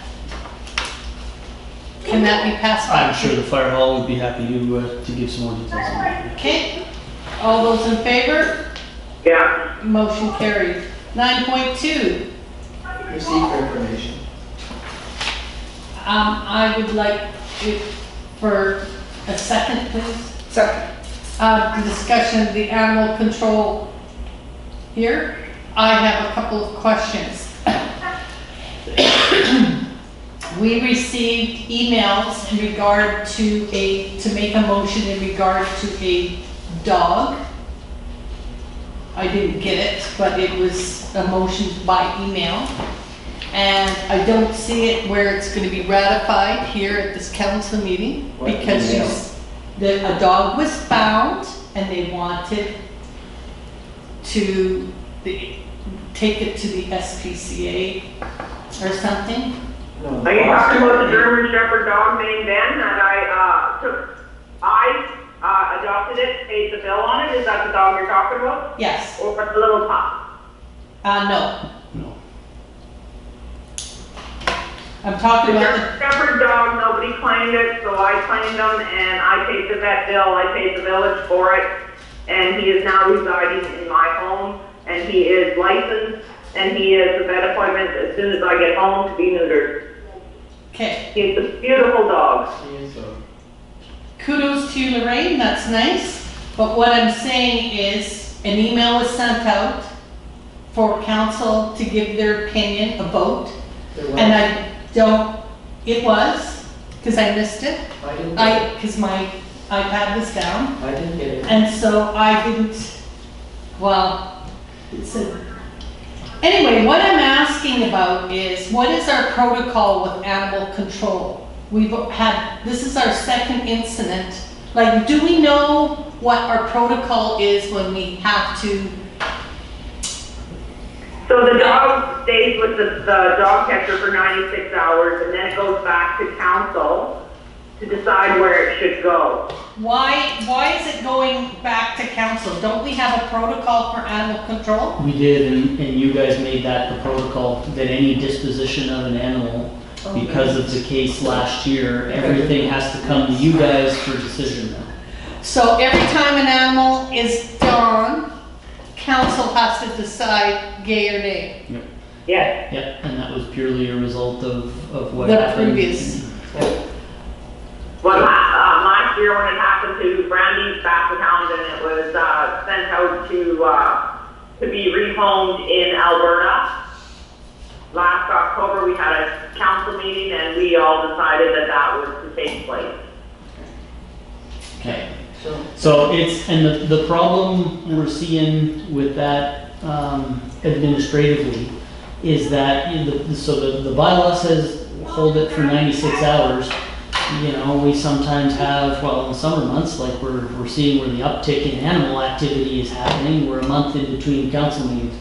Can that be passed I'm on? sure the fire hall would be happy to give some more details on that. Okay, all those in favor? Yeah. Motion carried. 9.2, Receive for information. I would like it for a second, please. Second. Discussion of the animal control here. I have a couple of questions. We received emails in regard to to make a motion in regard to a dog. I didn't get it, but it was a motion by email. And I don't see it where it's gonna be ratified here at this council meeting, What because email? a dog was found, and they wanted to take it to the SPCA or something. No. Are you talking about the German Shepherd dog named Ben that I adopted it, paid the bill on it? Is that the dog you're talking about? Yes, Or the little pup? no, No. I'm talking The about German Shepherd dog, nobody claimed it, so I claimed him and I paid the vet bill, I paid the village for it. And he is now residing in my home, and he is licensed, and he is a vet appointment as soon as I get home to be neutered. okay. He's a beautiful dog. Kudos to you, Lorraine, that's nice. But what I'm saying is, an email was sent out for council to give their opinion, a vote. There was. And I don't, it was, because I missed it. I didn't get it. Because my iPad was down. I didn't get it. And so I didn't, well, it's a, anyway, what I'm asking about is, what is our protocol with animal control? We've had, this is our second incident. Like, do we know what our protocol is when we have to? So the dog stays with the dog catcher for 96 hours, and then it goes back to council to decide where it should go. Why is it going back to council? Don't we have a protocol for animal control? We did, and you guys made that the protocol, that any disposition of an animal, because of the case last year, everything has to come to you guys for decision now. So every time an animal is gone, council has to decide yay or nay. Yes. Yep, and that was purely a result of what The happened. previous. Well, last year when it happened to Brandy's Basset Hound, and it was sent out to be rehomed in Alberta. Last October, we had a council meeting, and we all decided that was to take place. Okay. So it's, and the problem we're seeing with that administratively is that, so the bylaw says hold it for 96 hours. You know, we sometimes have, well, in the summer months, like we're seeing where the uptick in animal activity is happening, we're a month in between council meetings.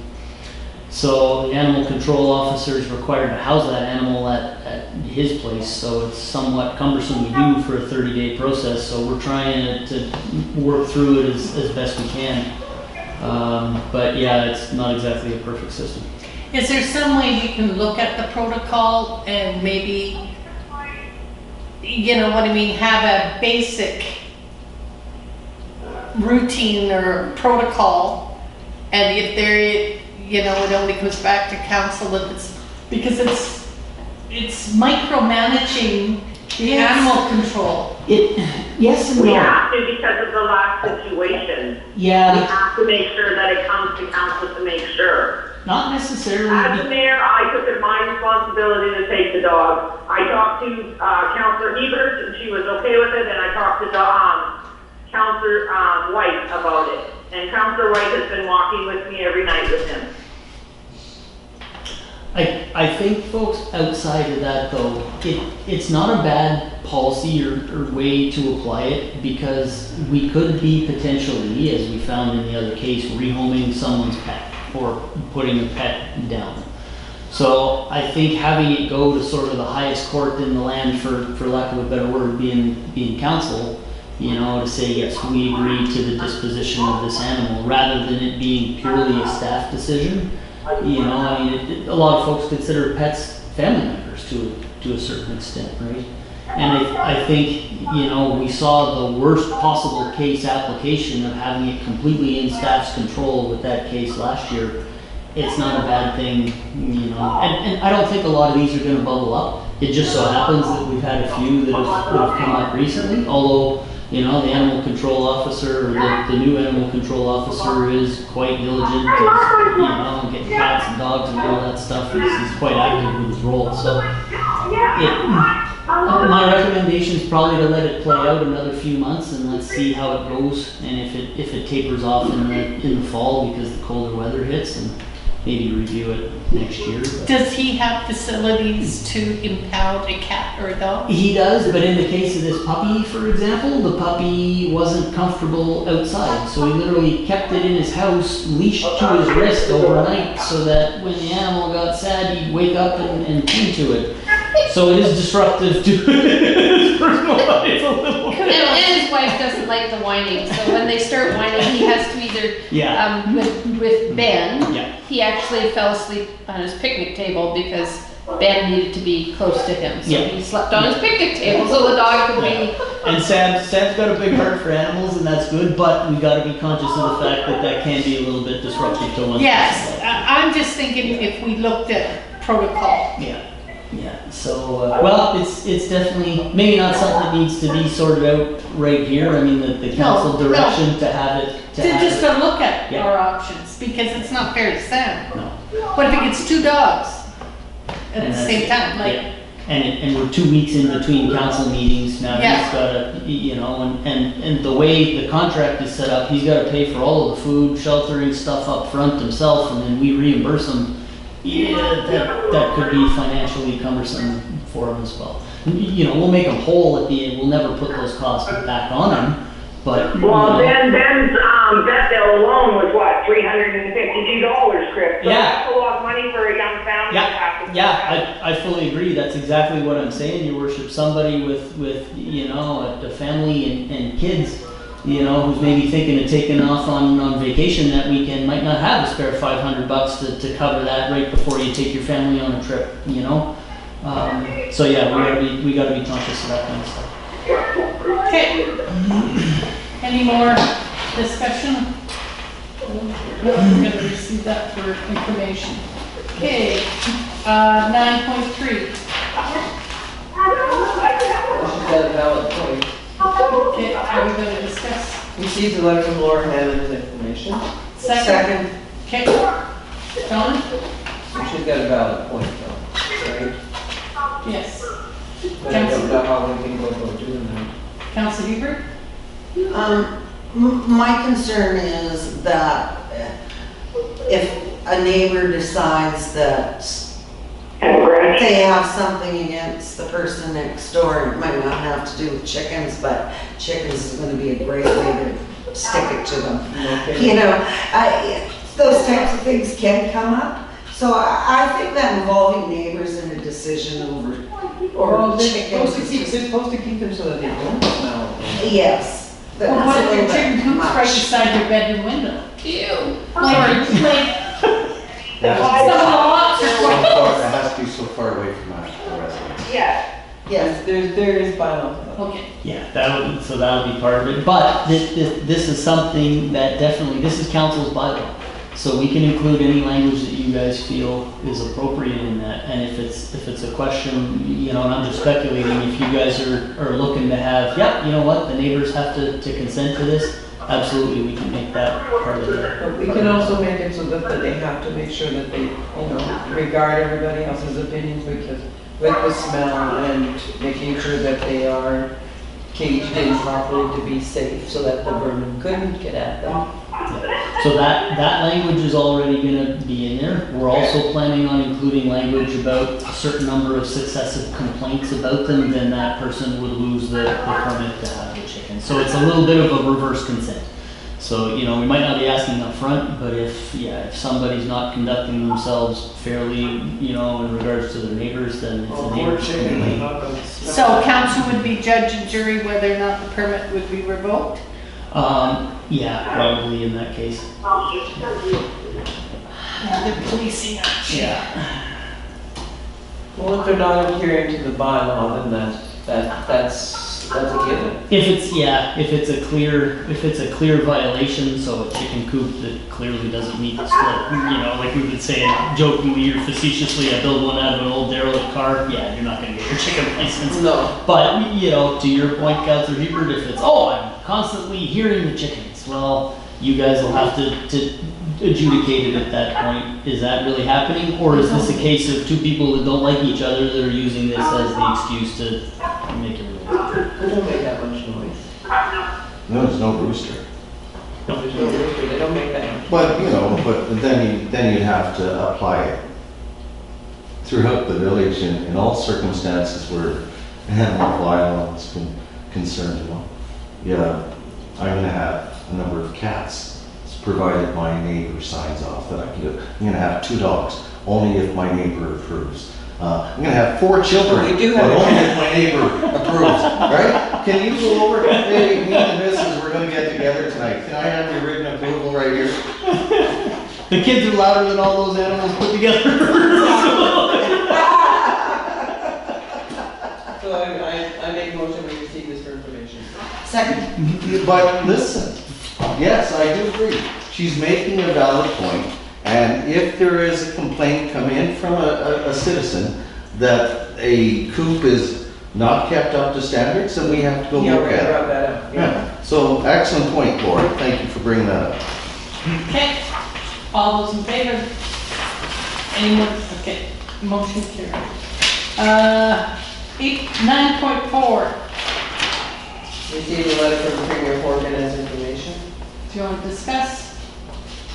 So the animal control officer is required to house that animal at his place, so it's somewhat cumbersome to do for a 30-day process, so we're trying to work through it as best we can. But yeah, it's not exactly a perfect system. Is there some way we can look at the protocol and maybe, you know what I mean, have a basic routine or protocol, and if there, you know, it only comes back to council if it's, because it's micromanaging the Yes. animal control. Yes and We no. have to because of the last situation. We Yeah, have to make sure that it comes to council to make sure. not necessarily. As the mayor, I took it my responsibility to take the dog. I talked to Councillor Hebert, and she was okay with it, and I talked to Councillor White about it. And Councillor White has been walking with me every night with him. I think, folks, outside of that though, it's not a bad policy or way to apply it, because we could be potentially, as we found in the other case, rehoming someone's pet or putting a pet down. So I think having it go to sort of the highest court in the land, for lack of a better word, being council, you know, to say, yes, we agree to the disposition of this animal, rather than it being purely a staff decision. You know, I mean, a lot of folks consider pets family members to a certain extent, right? And I think, you know, we saw the worst possible case application of having it completely in staff's control with that case last year. It's not a bad thing, you know, and I don't think a lot of these are gonna bubble up. It just so happens that we've had a few that have come up recently, although, you know, the animal control officer, or the new animal control officer is quite diligent, you know, getting cats and dogs and all that stuff. He's quite active with his role, so. My recommendation is probably to let it play out another few months and let's see how it goes. And if it tapers off in the fall because the colder weather hits, and maybe review it next year. But. Does he have facilities to impound a cat or a dog? He does, but in the case of this puppy, for example, the puppy wasn't comfortable outside, so he literally kept it in his house, leashed to his wrist overnight, so that when the animal got sad, he'd wake up and tend to it. So it is disruptive to his personal life a little bit. And his wife doesn't like the whining, so when they start whining, he has to either, Yeah. with Ben, Yeah. he actually fell asleep on his picnic table because Ben needed to be close to him. So Yeah. he slept on his picnic table so the dog could be. And Sam's got a big heart for animals, and that's good, but we gotta be conscious of the fact that that can be a little bit disruptive to one. Yes, I'm just thinking if we looked at protocol. Yeah, yeah. So, well, it's definitely maybe not something that needs to be sorted out right here. I mean, the council No, no. direction to have it. Just to look at Yeah. our options, because it's not fair to Sam. No. What if it gets 2 dogs at And the that's same it. time, like? Yeah. And we're 2 weeks in between council meetings now. Yeah. He's gotta, you know, and the way the contract is set up, he's gotta pay for all of the food, sheltering stuff up front himself, and then we reimburse him. Yeah, that could be financially cumbersome for him as well. You know, we'll make him whole at the end. We'll never put those costs back on him, but. you Well, know. Ben's vet bill alone was what, $352, Chris? So Yeah. that's a lot of money for a young family to have to. Yeah, I fully agree. That's exactly what I'm saying, Your Worship. Somebody with you know, a family and kids, you know, who's maybe thinking of taking off on vacation that weekend might not have a spare $500 to cover that right before you take your family on a trip, you know? So yeah, we gotta be conscious of that kind of stuff. Okay. Any more discussion? No, we're gonna receive that for information. Okay, 9.3. She's got a valid point. Okay, are we gonna discuss? Received a letter from Laura Hammond with information. Second. Okay. Don? She's got a valid point though, right? Yes. But I don't know how we can go about doing that. Council Hebert? My concern is that if a neighbor decides that they have something against the person next door, it might not have to do with chickens, but chickens is gonna be a great way to stick it to them. Okay. You know, those types of things can come up. So I think that involving neighbors in a decision Well, over they're chickens supposed to is keep, just, they're supposed to keep them so that they don't smell. yes. Well, That's what a if your little chicken bit coops right much. beside your bedroom window? Ew. Like, some of the lots are So quite far, it has to be so far away from the residents. Yes. Yes, There is bylaw for that. Okay. Yeah, that'll be part of it. But this is something that definitely, this is council's bylaw. So we can include any language that you guys feel is appropriate in that. And if it's a question, you know, and I'm just speculating, if you guys are looking to have, yep, you know what, the neighbors have to consent to this, absolutely, we can make that part of the. But we can also make it so that they have to make sure that they, you know, regard everybody else's opinions, because with the smell and making sure that they are caged in properly to be safe so that the vermin couldn't get at them. So that language is already gonna be in there. We're also planning on including language about a certain number of successive complaints about them, then that person would lose the permit to have the chicken. So it's a little bit of a reverse consent. So, you know, we might not be asking up front, but if somebody's not conducting themselves fairly, you know, in regards to their neighbors, then it's a neighbor's complaint. So council would be judge and jury whether or not the permit would be revoked? Yeah, probably in that case. They're policing us. Yeah. Well, if they're not adhering to the bylaw, then that's a given. If it's a clear violation, so a chicken coop that clearly doesn't meet the split, you know, like we've been saying jokingly or facetiously, I build one out of an old derelict car, yeah, you're not gonna get your chicken license. No. But, you know, to your point, Councilor Hebert, if it's, I'm constantly hearing the chickens, well, you guys will have to adjudicate it at that point. Is that really happening? Or is this a case of two people that don't like each other that are using this as the excuse to make it really? They don't make that much noise. No, there's no rooster. There's no rooster, they don't make that. But, but then you'd have to apply it throughout the village in all circumstances where animal violence is concerned, Yeah, I'm gonna have a number of cats, provided my neighbor signs off that I can do it. I'm gonna have 2 dogs, only if my neighbor approves. I'm gonna have 4 children, We do but have a only if my neighbor approves, right? Can you go over, hey, me and the missus, we're gonna get together tonight. Can I have your written approval right here? The kids are louder than all those animals put together. So I make a motion we receive this for information. Second. But listen, yes, I do agree. She's making a valid point, and if there is a complaint come in from a citizen that a coop is not kept up to standards, then we have to go Yeah, look we're gonna at drop it. that out. Yeah, so excellent point, Laura. Thank you for bringing that up. Okay, all those in favor? Anyone? Okay, motion carried. 9.4, Receive a letter from Premier Horgan as information. do you want to discuss?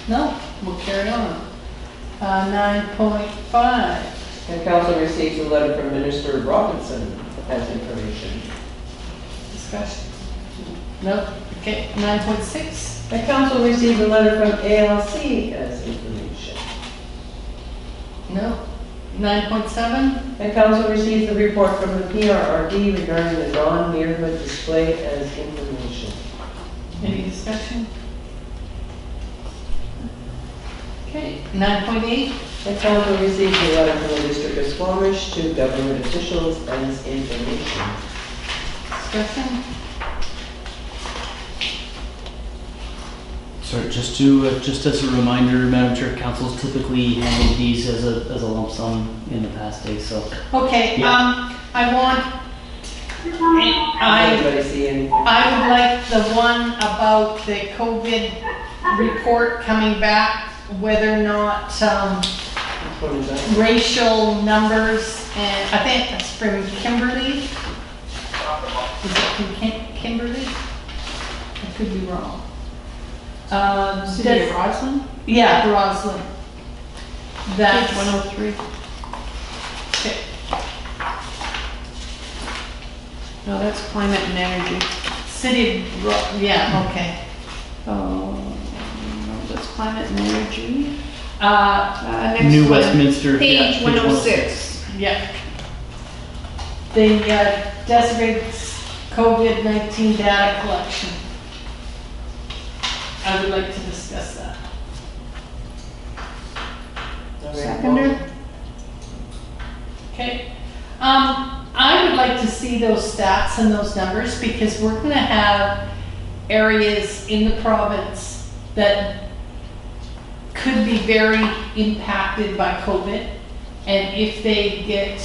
No, we'll carry on. 9.5, And council receives a letter from Minister Robinson as information. discussion? No, okay, 9.6, And council receives a letter from ALC as information. no. 9.7, And council receives the report from the PRRD regarding the Dawn neighborhood display as information. any discussion? Okay, 9.8, And council receives a letter from the District of Squamish to government officials as information. discussion? Sorry, just as a reminder, Madam Chair, council's typically handled these as a lump sum in the past days, so. Okay, Yeah. I want, Does I anybody see anything? I would like the one about the COVID report coming back, whether or not, Which one is that? racial numbers, and I think it's from Kimberly. Is it from Kimberly? I could be wrong. City of Roslyn, Yeah, Roslyn. That's, page 103. okay. No, that's climate and energy. City of, yeah, okay. Oh, no, that's climate and energy. Next New one. Westminster. Page yeah, 106. Yeah. The Desiree COVID-19 data collection. I would like to discuss that. Seconder? Okay. I would like to see those stats and those numbers because we're gonna have areas in the province that could be very impacted by COVID. And if they get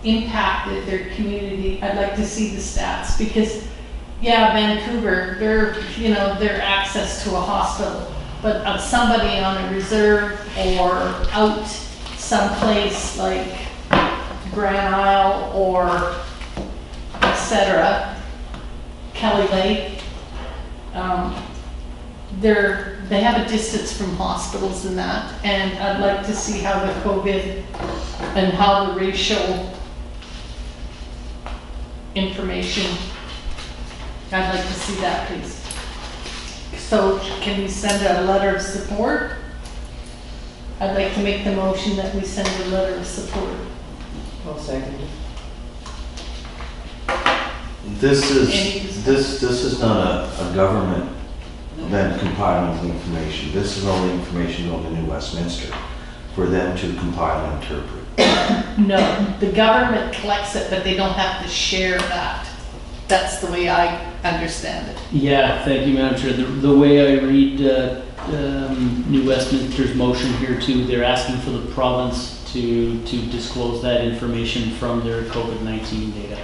impacted, their community, I'd like to see the stats because, yeah, Vancouver, their access to a hospital, but somebody on a reserve or out someplace like Grand Isle or et cetera, Kelly Lake, they have a distance from hospitals and that, and I'd like to see how the COVID and how the racial information, I'd like to see that, please. So can we send a letter of support? I'd like to make the motion that we send a letter of support. I'll second it. This Any is not a government then compiling the information. This is all the information going to New Westminster for them to compile and interpret. No, the government collects it, but they don't have to share that. That's the way I understand it. Yeah, thank you, Madam Chair. The way I read New Westminster's motion here too, they're asking for the province to disclose that information from their COVID-19 data.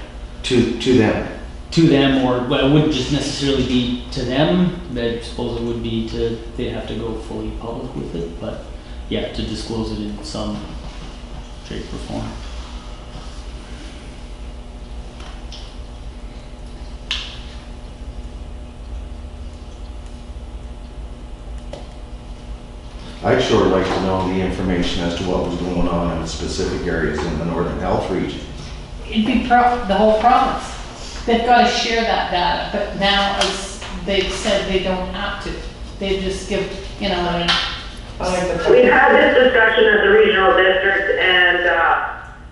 To them. To them, or, well, it wouldn't just necessarily be to them, I suppose it would be they'd have to go fully public with it, but yeah, to disclose it in some shape or form. I'd sure like to know the information as to what was going on in the specific areas in the Northern Health region. It'd be the whole province. They've got to share that data, but now as they've said they don't have to. They just give, you know, I mean, We've had this discussion at the regional district, and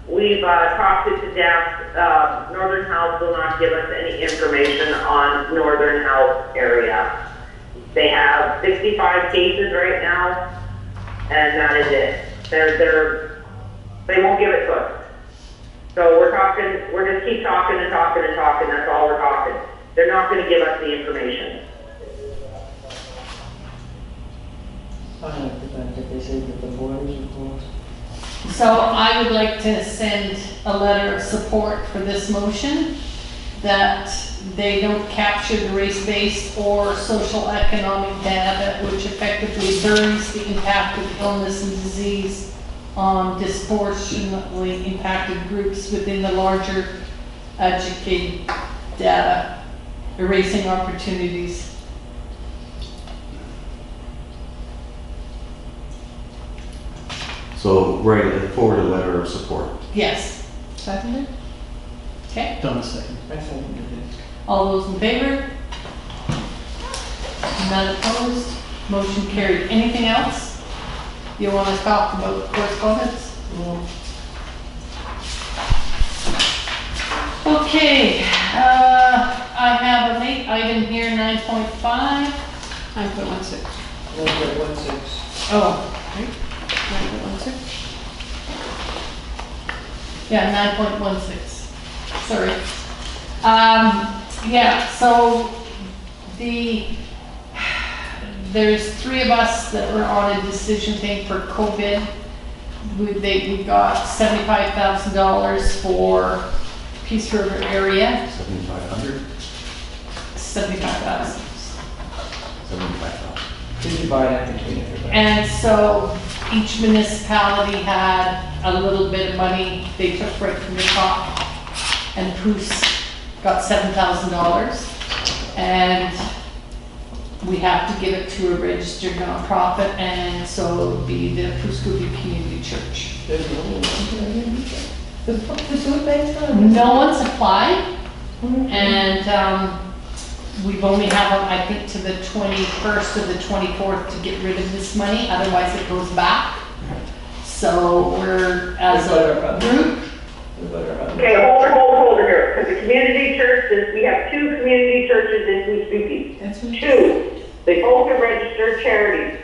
we've talked it to death. Northern Health will not give us any information on Northern Health area. They have 65 cases right now, and that is it. They won't give it to us. So we're just keep talking and talking and talking, that's all we're talking. They're not gonna give us the information. I like the fact that they say that the borders are closed. so I would like to send a letter of support for this motion, that they don't capture the race-based or social economic data which effectively buries the impact of illness and disease on disproportionately impacted groups within the larger educated data, erasing opportunities. So forward a letter of support. Yes. Seconded? Okay, Done second. I seconded it. all those in favor? None opposed? Motion carried. Anything else you want to talk about correspondence? No. Okay, I have a late item here, 9.5. 9.16. 1.16. Oh, 9.16. yeah, 9.16. Sorry. Yeah, so there's 3 of us that were on a decision thing for COVID. We got $75,000 for Peace River area, 7,500? 75,000. 75,000. Did you buy that between everybody? And so each municipality had a little bit of money they took right from the top. And Poos got $7,000. And we have to give it to a registered nonprofit, and so it'll be the Pooscoopi Community Church. There's no one. The food bank's on? No one's applied, and we've only have, I think, to the 21st or the 24th to get rid of this money, otherwise it goes back. So we're, as a group, Okay, hold here, because the community churches, we have 2 community churches in Pooscoopi. That's what 2. They both are registered charities.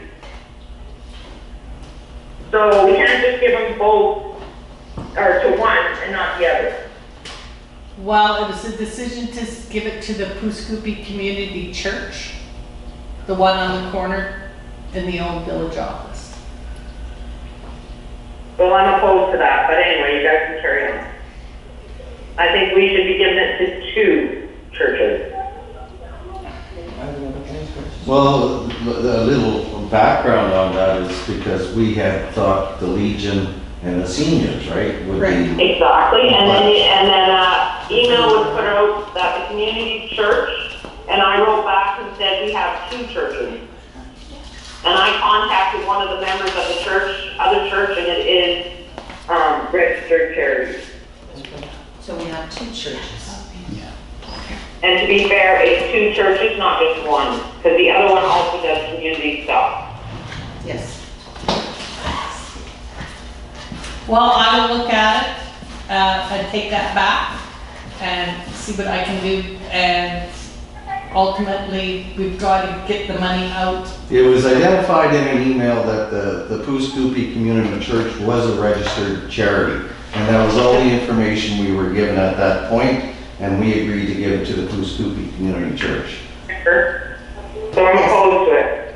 So we can't just give them both, or to one and not the other. well, it was a decision to give it to the Pooscoopi Community Church, the one on the corner in the old village office. Well, I'm opposed to that, but anyway, you guys can carry on. I think we should be giving it to 2 churches. Well, a little background on that is because we had thought the Legion and the seniors, right? would be- Exactly, and then email was put out that the community church, and I wrote back and said we have 2 churches. And I contacted one of the members of the other church, and it is registered charity. So we have 2 churches. And to be fair, it's 2 churches, not just one, because the other one also does community stuff. Yes. Well, I will look at it, and take that back and see what I can do, and ultimately, we've got to get the money out. It was identified in an email that the Pooscoopi Community Church was a registered charity. And that was all the information we were given at that point, and we agreed to give it to the Pooscoopi Community Church. So I'm opposed to it.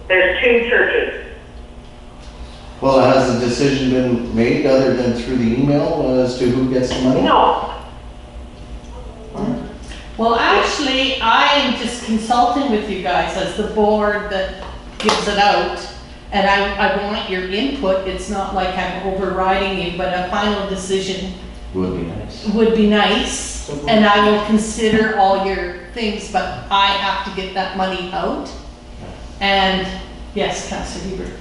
There's 2 churches. Well, has the decision been made other than through the email as to who gets the money? No, Well, actually, I am just consulting with you guys as the board that gives it out. And I want your input. It's not like I'm overriding you, but a final decision Would be nice. would be nice. And I will consider all your things, but I have to get that money out. And, Yes, Councillor Hebert.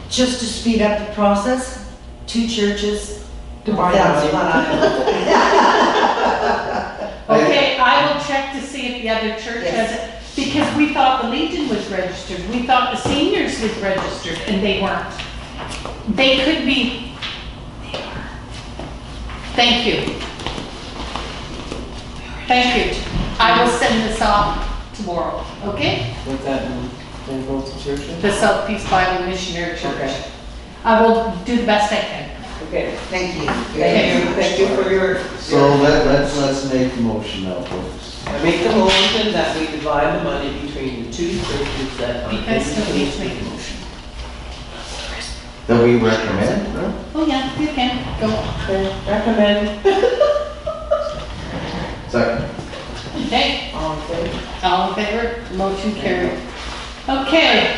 Just to speed up the process, 2 churches. Divide That's it. what Okay, I will check to see if the other church has it, because we thought the Legion was registered, we thought the seniors was registered, and they weren't. They could be. They are. Thank you. Thank you. I will send this off tomorrow, okay? What's that mean? Then go to church? The South Peace Bible Missionary Church. Okay. I will do the best I can. Okay. Thank you. Thank you for your. So let's make the motion now, folks. I make the motion that we divide the money between the 2 churches that are. You guys don't need to make a motion. That we recommend, no? Oh, yeah, you can, go. Okay, recommend. Second. Okay, All in favor? all in favor? Motion carried. Okay.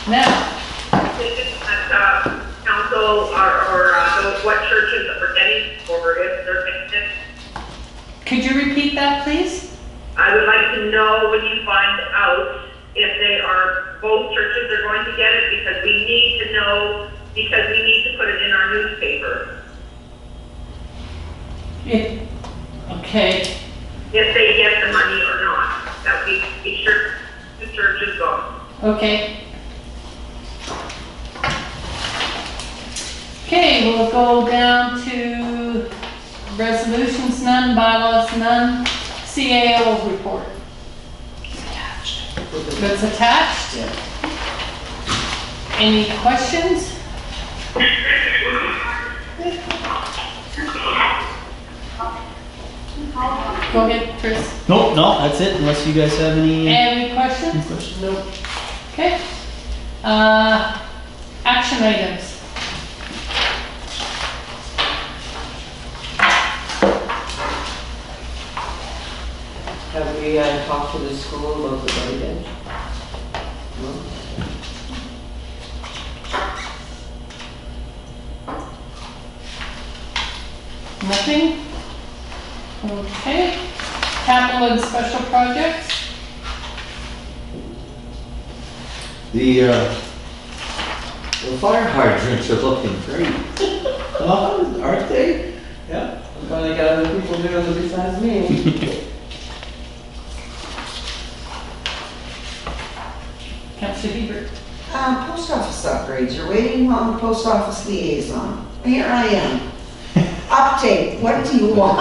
Now, Council or what churches are getting, or if they're getting it. could you repeat that, please? I would like to know when you find out if they are, both churches are going to get it, because we need to know, because we need to put it in our newspaper. Okay, If they get the money or not, that we be sure the church is gone. okay. Okay, we'll go down to resolutions, none, bylaws, none, CAO report. That's attached? Yeah. Any questions? Go ahead, Chris. Nope, no, that's it, unless you guys have any Any questions? No. Okay. Action items. Have we talked to the school about the buddy bench? No? Nothing? Okay. Capital and special projects? The fire hydrants are looking great. Aren't they? Yeah. I'm gonna get other people doing it besides me. Councillor Hebert. Post office upgrades, you're waiting on the post office liaison. Here I am. Update, what do you want?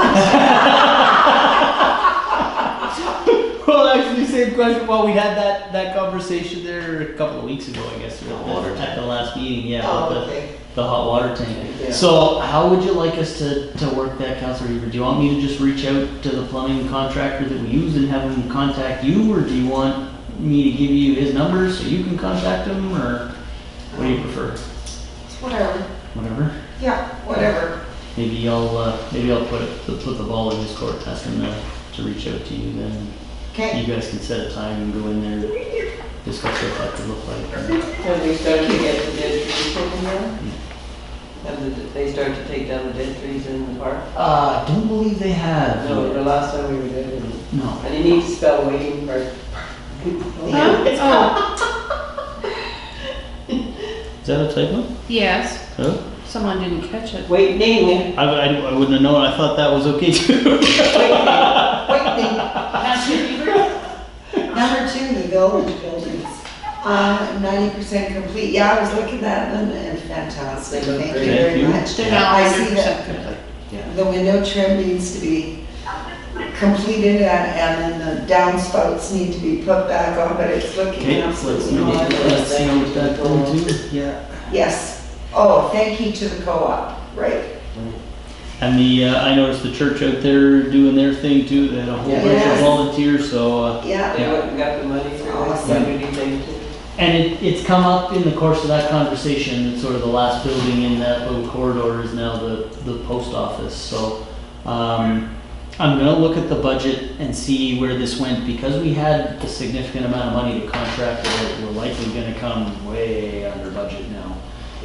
Well, actually, same question. Well, we had that conversation there a couple of weeks ago, I guess, at the last meeting, yeah, about Oh, okay. the hot water tank. Yeah. So how would you like us to work that, Councilor Heber? Do you want me to just reach out to the plumbing contractor that we use and have him contact you, or do you want me to give you his number so you can contact him, or what do you prefer? Whatever. Whatever. Yeah, whatever. Maybe I'll put the ball in his court, ask him to reach out to you, then Okay. you guys can set a time and go in there to discuss what that could look like. Have we started to get the dead trees taken down? Have they started to take down the dead trees in the park? I don't believe they have. No, the last time we were there, and No. you need to spell waiting for. Is that a typo? Yes, Oh. someone didn't catch it. Waiting. I wouldn't have known. I thought that was okay too. Wait, Councillor Hebert. number 2, the village buildings. 90% complete. Yeah, I was looking at them and fantastic. They look Thank great. you Thank very you. much. They're now I see 100% that complete. the window trim needs to be completed and then the downspouts need to be put back on, but it's looking Okay, absolutely marvelous. let's see what that will do. Yeah. Yes. Oh, thank you to the co-op, right? And I noticed the church out there doing their thing too. They had a whole bunch of Yes. volunteers, so. Yeah. They went and got the money through the Awesome. community thing too. And it's come up in the course of that conversation that sort of the last building in that little corridor is now the post office. So I'm gonna look at the budget and see where this went, because we had a significant amount of money to contract it. We're likely gonna come way under budget now.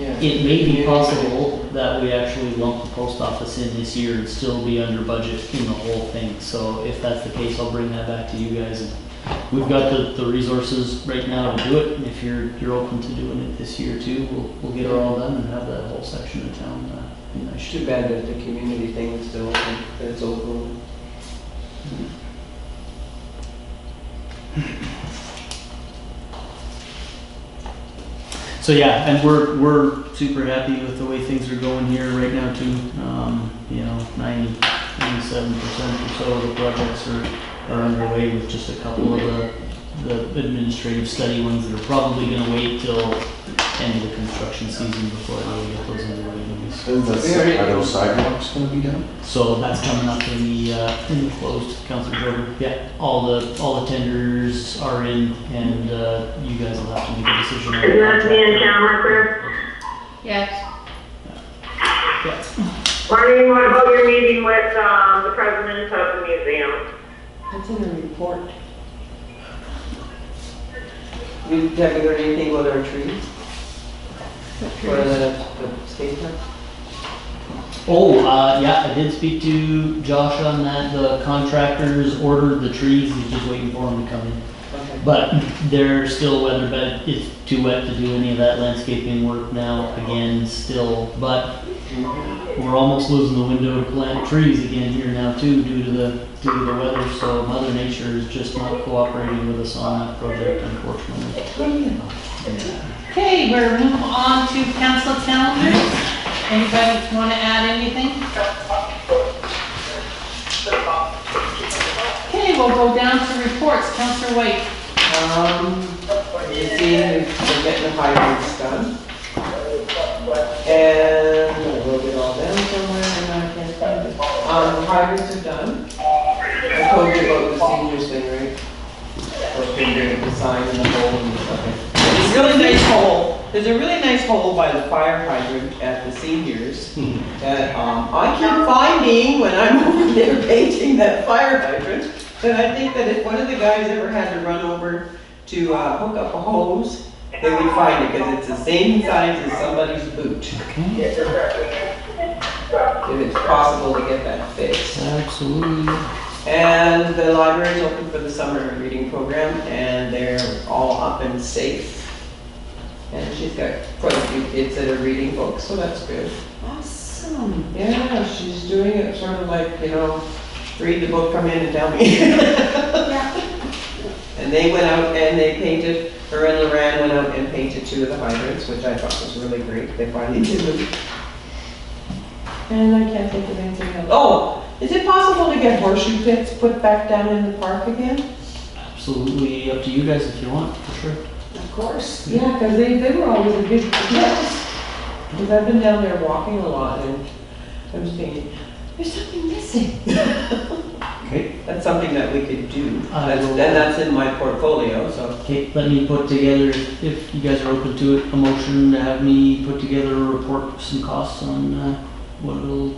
Yeah. It may be possible that we actually lump the post office in this year and still be under budget in the whole thing. So if that's the case, I'll bring that back to you guys and we've got the resources right now to do it. And if you're open to doing it this year too, we'll get it all done and have that whole section of town be nice. It's too bad that the community thing is still open, that it's over. So yeah, and we're super happy with the way things are going here right now too. 97% or so of the projects are underway, with just a couple of the administrative study ones that are probably going to wait till end of the construction season before they get those underway. Are those sidewalks gonna be done? So that's coming up in the closed, Councilor Grover. Yeah, all the tenders are in, and you guys will have to make a decision on the Isn't that me contract. in camera, Chris? Yes. Yeah. Marlene, what about your meeting with, the president of the museum? It's in the report. Have we heard anything about our trees? For the skate park? Oh, yeah, I did speak to Josh on that. The contractors ordered the trees, he's just waiting for them to come in. Okay. But they're still weatherbed, it's too wet to do any of that landscaping work now, again, still. But we're almost losing the window to plant trees again here now too, due to the weather. So Mother Nature is just not cooperating with us on that project, unfortunately. Okay, we're moving on to council calendars. Anybody want to add anything? Okay, we'll go down to reports. Councilor White. You see, they're getting the hydrants done. And I wrote it all down somewhere and I can't find it. The hydrants are done. I told you about the seniors thing, right? Or figuring the sign in the hole and stuff. There's a really nice hole. There's a really nice hole by the fire hydrant at the seniors that I keep finding when I'm over there painting that fire hydrant. And I think that if one of the guys ever had to run over to hook up a hose, they would find it because it's the same size as somebody's boot. If it's possible to get that fixed. Absolutely. And the library is open for the summer reading program, and they're all up and safe. And she's got quite a few kids that are reading books, so that's good. Awesome. Yeah, she's doing it sort of like, read the book, come in and tell me. And they went out and they painted, her and Loran went out and painted 2 of the hydrants, which I thought was really great. They finally did them. And I can't think of anything else. Oh, is it possible to get horseshoe pits put back down in the park again? Absolutely up to you guys if you want, for sure. Of course. Yeah, because they were always a big yes. Because I've been down there walking a lot and I was thinking, there's something missing. Okay. That's something that we could do. I will- And that's in my portfolio, so. Okay, let me put together, if you guys are open to it, a motion to have me put together a report with some costs on what it'll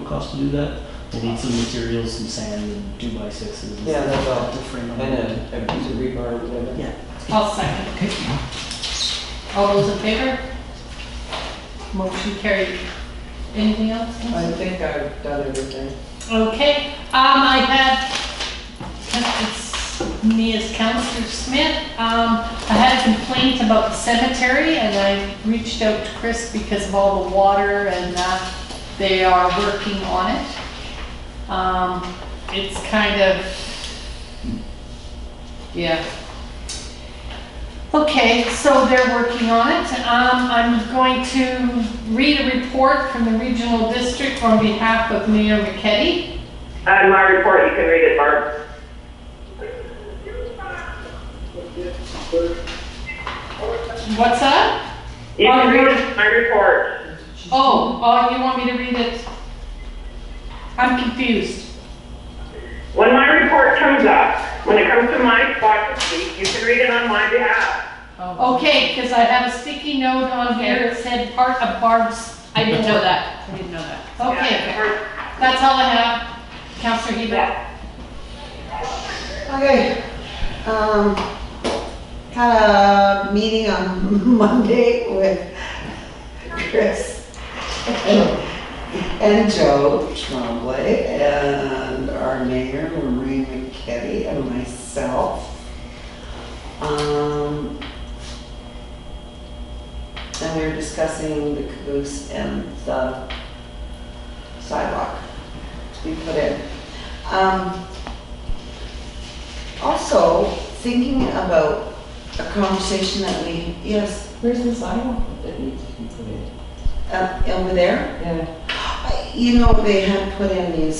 cost to do that. We'll need some materials, some sand and 2x6s. and Yeah, that's stuff all. to frame them. And a piece of rebar or whatever. Yeah. I'll second. All those in favor? Motion carried. Anything else? I think I've done everything. Okay, I had, it's me as Councillor Smith, I had a complaint about the cemetery and I reached out to Chris because of all the water and they are working on it. It's kind of, yeah. Okay, so they're working on it. I'm going to read a report from the regional district on behalf of Mayor McKetty. My report, you can read it, Barb. What's that? You can read my report. Oh, you want me to read it? I'm confused. When my report comes up, when it comes to my spot to speak, you can read it on my behalf. Okay, because I have a sticky note on here that said part of Barb's. I didn't know that. I didn't know that. Okay, Yeah, that's all I have. Councillor Hebert. Okay, had a meeting on Monday with Chris and Joe Tremblay and our mayor, Maureen McKetty, and myself. And we were discussing the caboose and the sidewalk to be put in. Also, thinking about a conversation that yes, Where's the sidewalk that needs to be put in? over there. Yeah. You know, they had put in these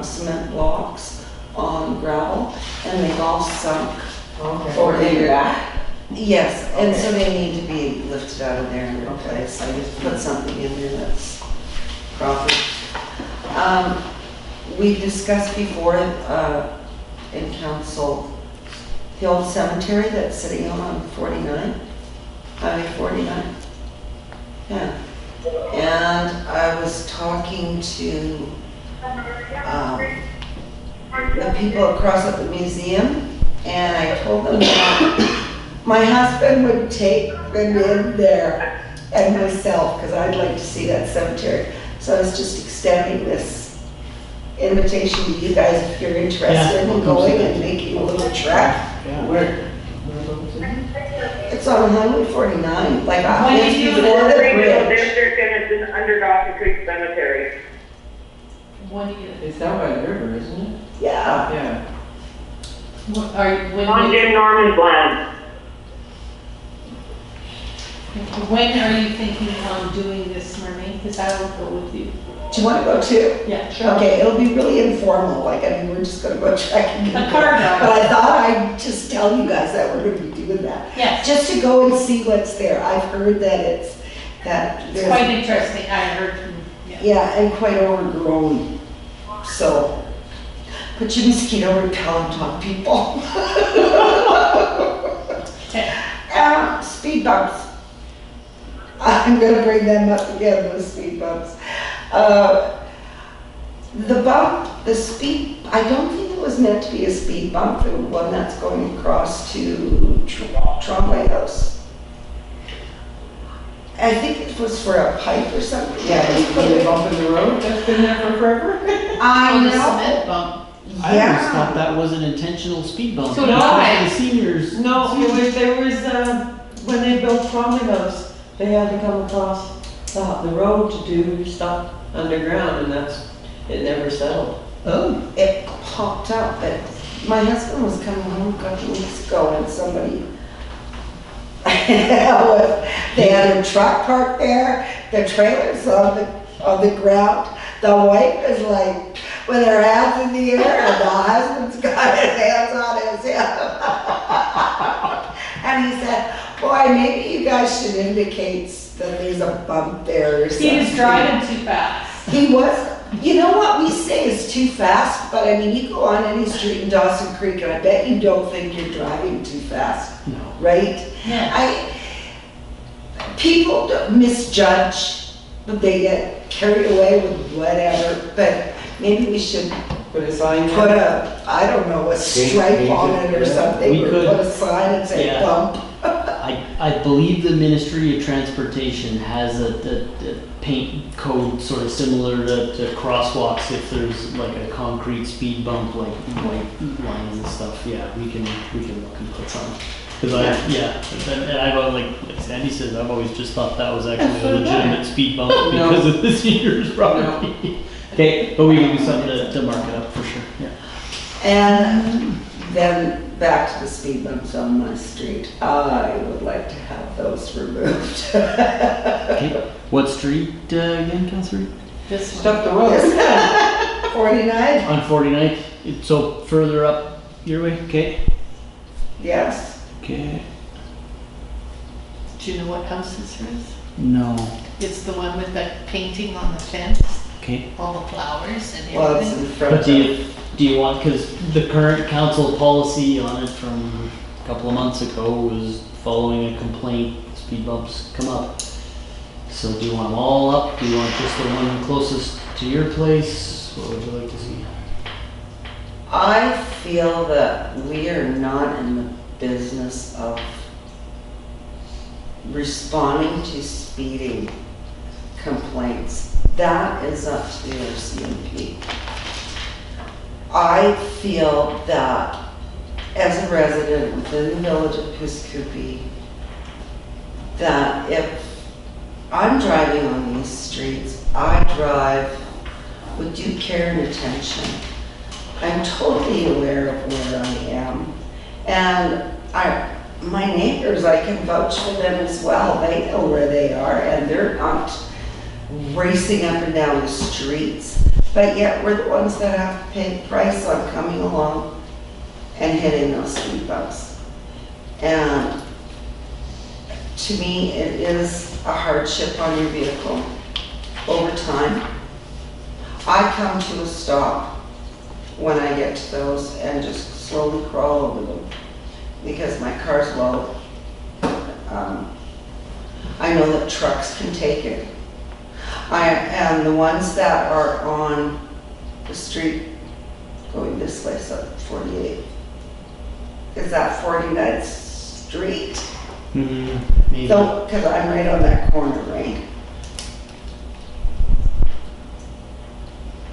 cement blocks on gravel and they've all sunk. Okay. Or in they- back? Yes, and so Okay. they need to be lifted out of there and replaced. I just put something in there that's proper. We discussed before in council, the old cemetery that's sitting on 49, Highway 49. Yeah. And I was talking to the people across at the museum, and I told them that my husband would take them in there and myself, because I'd like to see that cemetery. So I was just extending this invitation to you guys if you're interested in going and making a little trek. Where? It's on Highway 49, like When it's did you before the Greenville bridge. District, and it's in under Dawson Creek Cemetery. What do you, It's down by the river, isn't it? Yeah, Yeah. what are, On Jim Norman's land. when are you thinking on doing this, Marlene? Because I will go with you. do you want to go too? Yeah, Okay, it'll be really informal, like, I mean, we're just gonna go trekking. A car ride. But I thought I'd just tell you guys that we're gonna be doing that. Yes, Just to go and see what's there. I've heard that it's there's, quite interesting. I heard from, yeah. yeah, and quite overgrown. So, put your mosquito repellent on people. Okay. Speed bumps. I'm gonna bring them up again, those speed bumps. The bump, the speed, I don't think it was meant to be a speed bump, the one that's going across to Trombley House. I think it was for a pipe or something. Yeah, you put a bump in the road that's been there for forever? I On the know. cement bump. I always thought Yeah. that was an intentional speed bump. So Because why? the seniors. No, there was, when they built Cromley House, they had to come across the road to do stuff underground, and it never settled. Oh. It popped up, but my husband was coming home a couple weeks ago and somebody, they had a truck parked there, the trailer's on the ground. The wife is like, with her hands in the air, and the husband's got his hands on his hip. And he said, boy, maybe you guys should indicate that there's a bump there or something. He was driving too fast. He was, you know what we say is too fast, but I mean, you go on any street in Dawson Creek and I bet you don't think you're driving too fast, No. right? Yeah. People don't misjudge, but they get carried away with whatever, but maybe we should Put a sign put there. I don't know, a stripe on it or something, We or could- put a sign and say yeah. bump. I believe the Ministry of Transportation has a paint code sort of similar to crosswalks. If there's like a concrete speed bump, like white lines and stuff, yeah, we can look and put some. Because and I've always, like Sandy says, I've always just thought that was actually a legitimate speed bump No. because of the seniors property. Okay, but we can do something to mark it up for sure, yeah. And then back to the speed bumps on my street. I would like to have those removed. Okay, what street again, Councilor? This one. Stop the road. 49? On 49th, so further up your way, okay? Yes. Okay. Do you know what house this is? No, It's the one with the painting on the fence, okay. all the flowers and Well, it's everything. in front But of. do you want, because the current council policy on it from a couple of months ago was following a complaint, speed bumps come up. So do you want them all up? Do you want just the one closest to your place? What would you like to see? I feel that we are not in the business of responding to speeding complaints. That is up to the RCMP. I feel that as a resident within the village of Piscopee, that if I'm driving on these streets, I drive with due care and attention. I'm totally aware of where I am. And my neighbors, I can vouch for them as well. They know where they are and they're not racing up and down the streets. But yet we're the ones that have to pay the price on coming along and hitting those speed bumps. And to me, it is a hardship on your vehicle over time. I come to a stop when I get to those and just slowly crawl over them because my car's low. I know that trucks can take it. And the ones that are on the street going this way, so 48. Is that 49th Street? Maybe. So, because I'm right on that corner, right?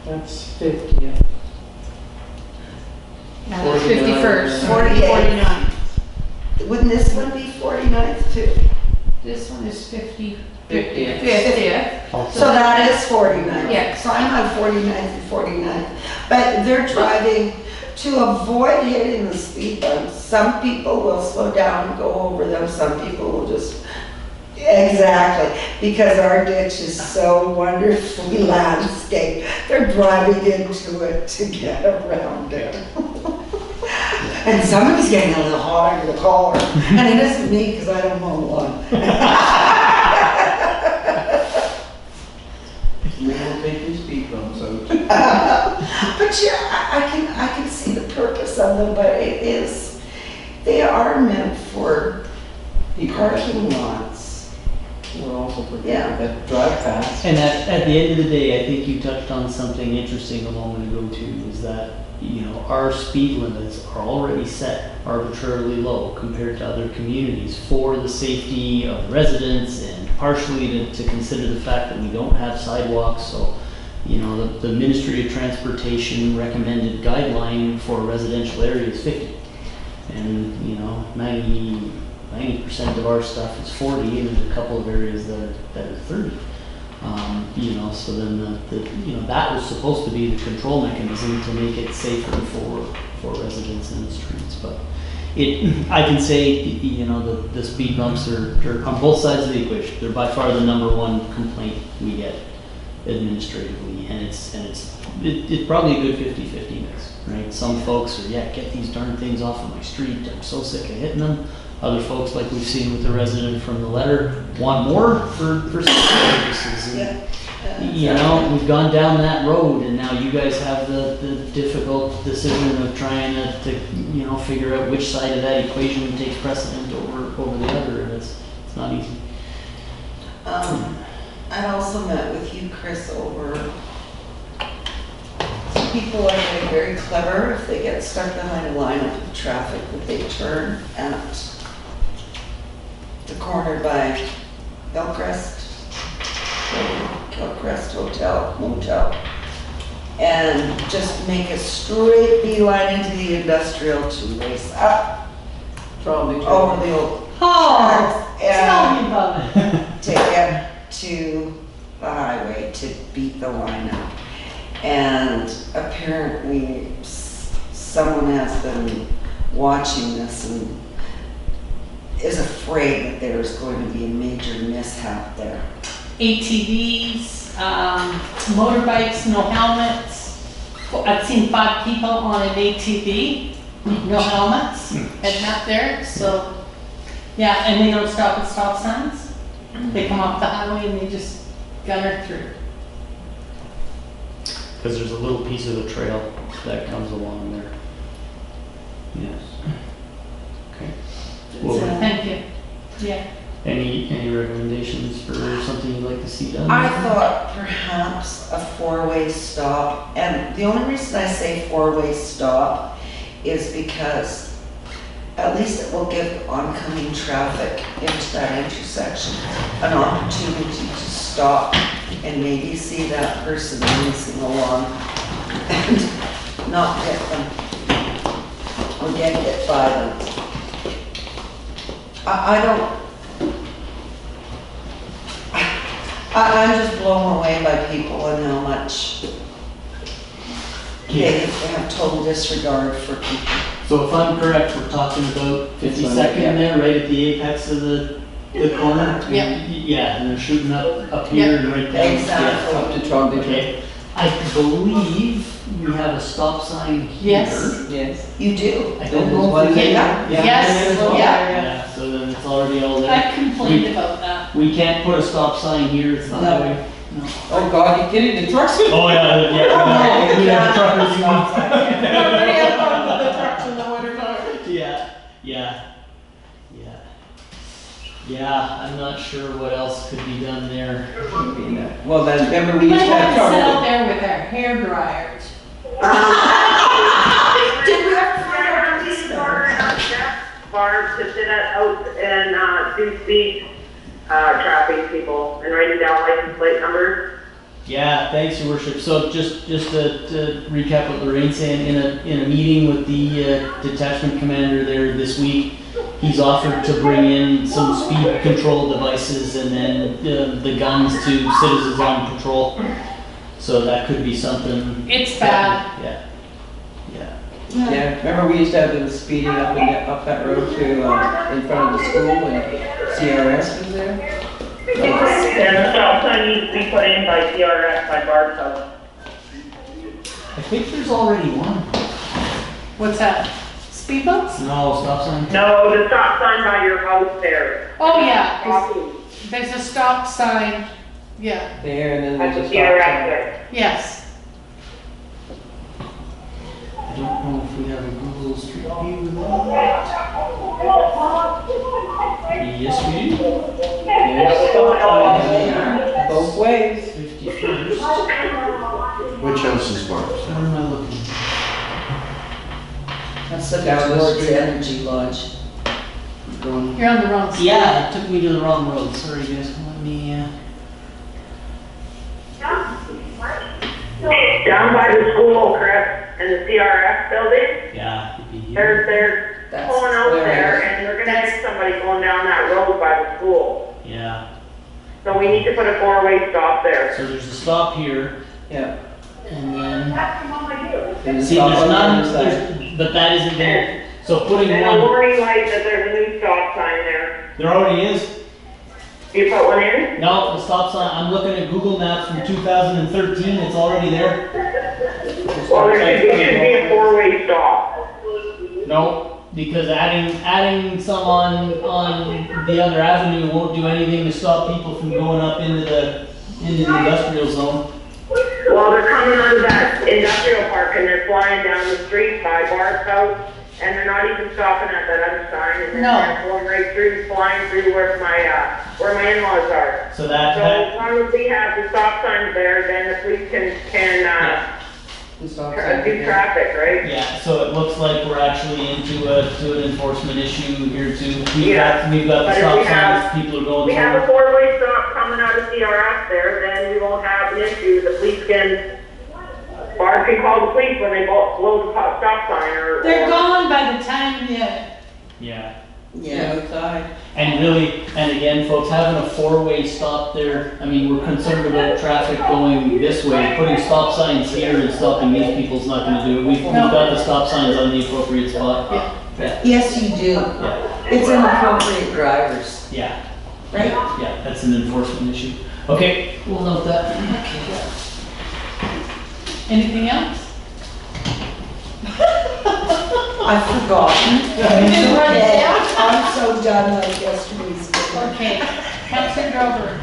That's 50. Now that's 51st. 48. 49. Wouldn't this one be 49th too? This one is 50. 50th. 50th. So that is 49th. Yeah. So I'm on 49th and 49th. But they're driving to avoid hitting the speed bumps. Some people will slow down and go over them. Some people will just, exactly, because our ditch is so wonderfully landscaped. They're driving into it to get around it. And somebody's getting a little hot under the collar. And it isn't me because I don't mow one. We will take these speed bumps out. But yeah, I can see the purpose of them, but they are meant for parking lots. We're also for people Yeah. that drive fast. And at the end of the day, I think you touched on something interesting a moment ago too, is that, you know, our speed limits are already set arbitrarily low compared to other communities for the safety of residents and partially to consider the fact that we don't have sidewalks. So, you know, the Ministry of Transportation recommended guideline for a residential area is 50. And, you know, 90% of our stuff is 40 and there's a couple of areas that are 30. You know, so then you know, that was supposed to be the control mechanism to make it safer for residents in the streets. But I can say, you know, the speed bumps are on both sides of the equation. They're by far the #1 complaint we get administratively, and it's probably a good 50-50 mix, right? Some folks are, yeah, get these darn things off of my street. I'm so sick of hitting them. Other folks, like we've seen with the resident from the letter, want more for safety purposes. And, you know, we've gone down that road, and now you guys have the difficult decision of trying to you know, figure out which side of that equation takes precedent over the other, and it's not easy. I also met with you, Chris, over some people are getting very clever if they get stuck behind a lineup of traffic that they turn at the corner by Hillcrest Motel, and just make a straight beeline into the industrial to race up Probably true. over the old tracks and to get to the highway to beat the line up. And apparently someone has been watching this and is afraid that there's going to be a major mishap there. ATVs, motorbikes, no helmets. I've seen 5 people on an ATV, no helmets, heading up there. So, yeah, and they don't stop at stop signs. They come off the highway and they just gunner through. Because there's a little piece of the trail that comes along there. Yes. Okay. Well, Thank you. Yeah. any recommendations for something you'd like to see done? I thought perhaps a 4-way stop, and the only reason I say 4-way stop is because at least it will give oncoming traffic into that intersection an opportunity to stop and maybe see that person racing along and not hit them. we're getting hit by them. I don't, I'm just blown away by people and how much they have total disregard for people. So if I'm correct, we're talking about 52nd there, right at the apex of the corner? Yeah. Yeah, and they're shooting up here and right down. Exactly. Up to Trump, Okay, I believe we have a stop sign here. Yes. yes. You do? I Then don't there's know one if we there. can. Yes, and there's one yeah. there, Yeah, so then it's already all there. I complained about that. We can't put a stop sign here, it's not No. highway. No. Oh, God, you kidding? The trucks? Oh, yeah, no, we have yeah. truckers. Stop sign, Nobody has fun with the trucks in the wintertime. Yeah. Yeah, I'm not sure what else could be done there. Well, then, remember we We used to have had to sit out trouble. there with our hair dryers. Did we have to find out police Bar to sit out and do speed traffic people and writing down license plate numbers. Yeah, thanks, Your Worship. So just to recap what Lorraine's saying, in a meeting with the detachment commander there this week, he's offered to bring in some speed control devices and then the guns to citizens on patrol. So that could be something. It's bad. Yeah. Yeah, remember we used to have them speeding up up that road to, in front of the school when CRS was there? And the stop sign needs to be put in by CRS by Barb's house. I think there's already one. What's that? Speed bumps? No, stop sign? No, the stop sign by your house there. Oh, yeah. There's a stop sign. Yeah, There, and then At there's the a stop CRS sign. there. yes. I don't know if we have a Google Street View of that. Yes, we do. There's stop sign, both ways. 51st. Which house is Barb's? Where am I looking? That's the Down the towards street. Energy Lodge. Going. You're on the wrong side. Yeah, it took me to the wrong road. Sorry, guys. Let me. Down by the school, correct, and the CRS building, Yeah, it'd be here. they're That's pulling out where it there is. and they're gonna hit somebody going down that road by the school. Yeah. So we need to put a four-way stop there. So there's a stop here, Yeah. and then. And the See, stop there's on the none. other side. But that isn't there. So putting And a one. warning light that there's a new stop sign there. There already is. You put one in? No, the stop sign. I'm looking at Google Maps from 2013. It's already there. Well, there should be a four-way stop. No, because adding some on the other avenue won't do anything to stop people from going up into the industrial zone. Well, they're coming out of that industrial park and they're flying down the street by Barb's house, and they're not even stopping at that other sign, and No. they're going right through, flying through where my in-laws are. So that, So as long as we have the stop signs there, then the police can The stop sign. do traffic, right? yeah. So it looks like we're actually into an enforcement issue here too. Yeah. We've got the But if stop we have- signs. People are going We have a through. four-way stop coming out of CRS there, then we won't have an issue. The police Barb can call the police when they blow the stop sign or. They're gone by the time you, Yeah. Yeah. Outside. And really, and again, folks, having a four-way stop there, I mean, we're concerned about traffic going this way. Putting stop signs here and stopping these people's not gonna do it. We've got the stop signs on the appropriate spot. Yeah. Yes, you do. Yeah, It's inappropriate drivers, yeah, right? yeah, that's an enforcement issue. Okay, we'll note that. anything else? I've forgotten. didn't write it down? I'm so done like yesterday's. meeting. Okay, Councilor Grover.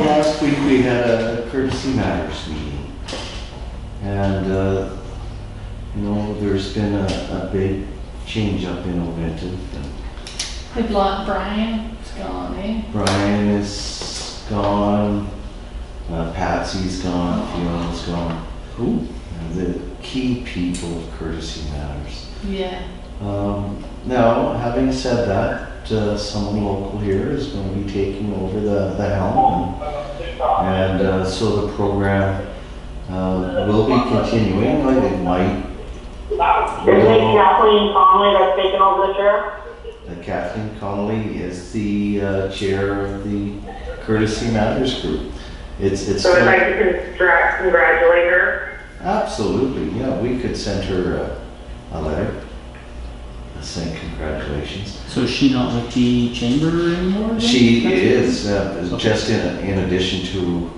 Last week we had a courtesy matters meeting. And, there's been a big change up in Ovinton. We've lost Brian, it's gone, eh? Brian is gone, Patsy's gone, Fiona's gone. Ooh. The key people of courtesy matters. Yeah. Now, having said that, someone local here is going to be taking over the helm, and so the program will be continuing. Like it might it Kathleen Conley that's taken over the chair? Kathleen Connolly is the chair of the Courtesy Matters Group. It's So I'd like to congratulate her. Absolutely, yeah, we could send her a letter saying congratulations. So is she not with the chamber anymore? then? She That's- is, just in addition to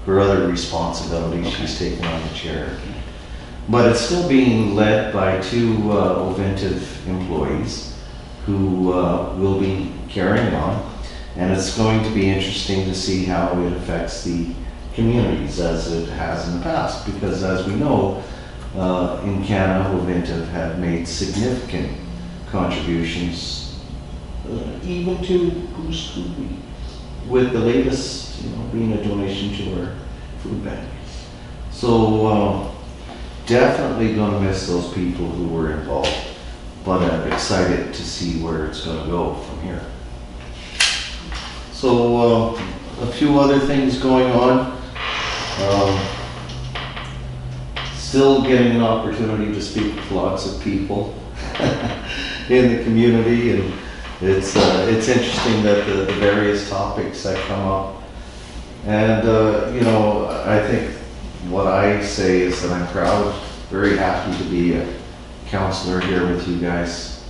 her other responsibilities, she's taken on the chair. But it's still being led by two Oventive employees who will be carrying on. And it's going to be interesting to see how it affects the communities as it has in the past. Because as we know, in Canada, Oventive have made significant contributions, even to Goose Scoopy, with the latest, being a donation to our food bank. So definitely gonna miss those people who were involved, but I'm excited to see where it's gonna go from here. So a few other things going on. Still getting an opportunity to speak with lots of people in the community, and it's interesting that the various topics that come up. And I think what I say is that I'm proud, very happy to be a counselor here with you guys.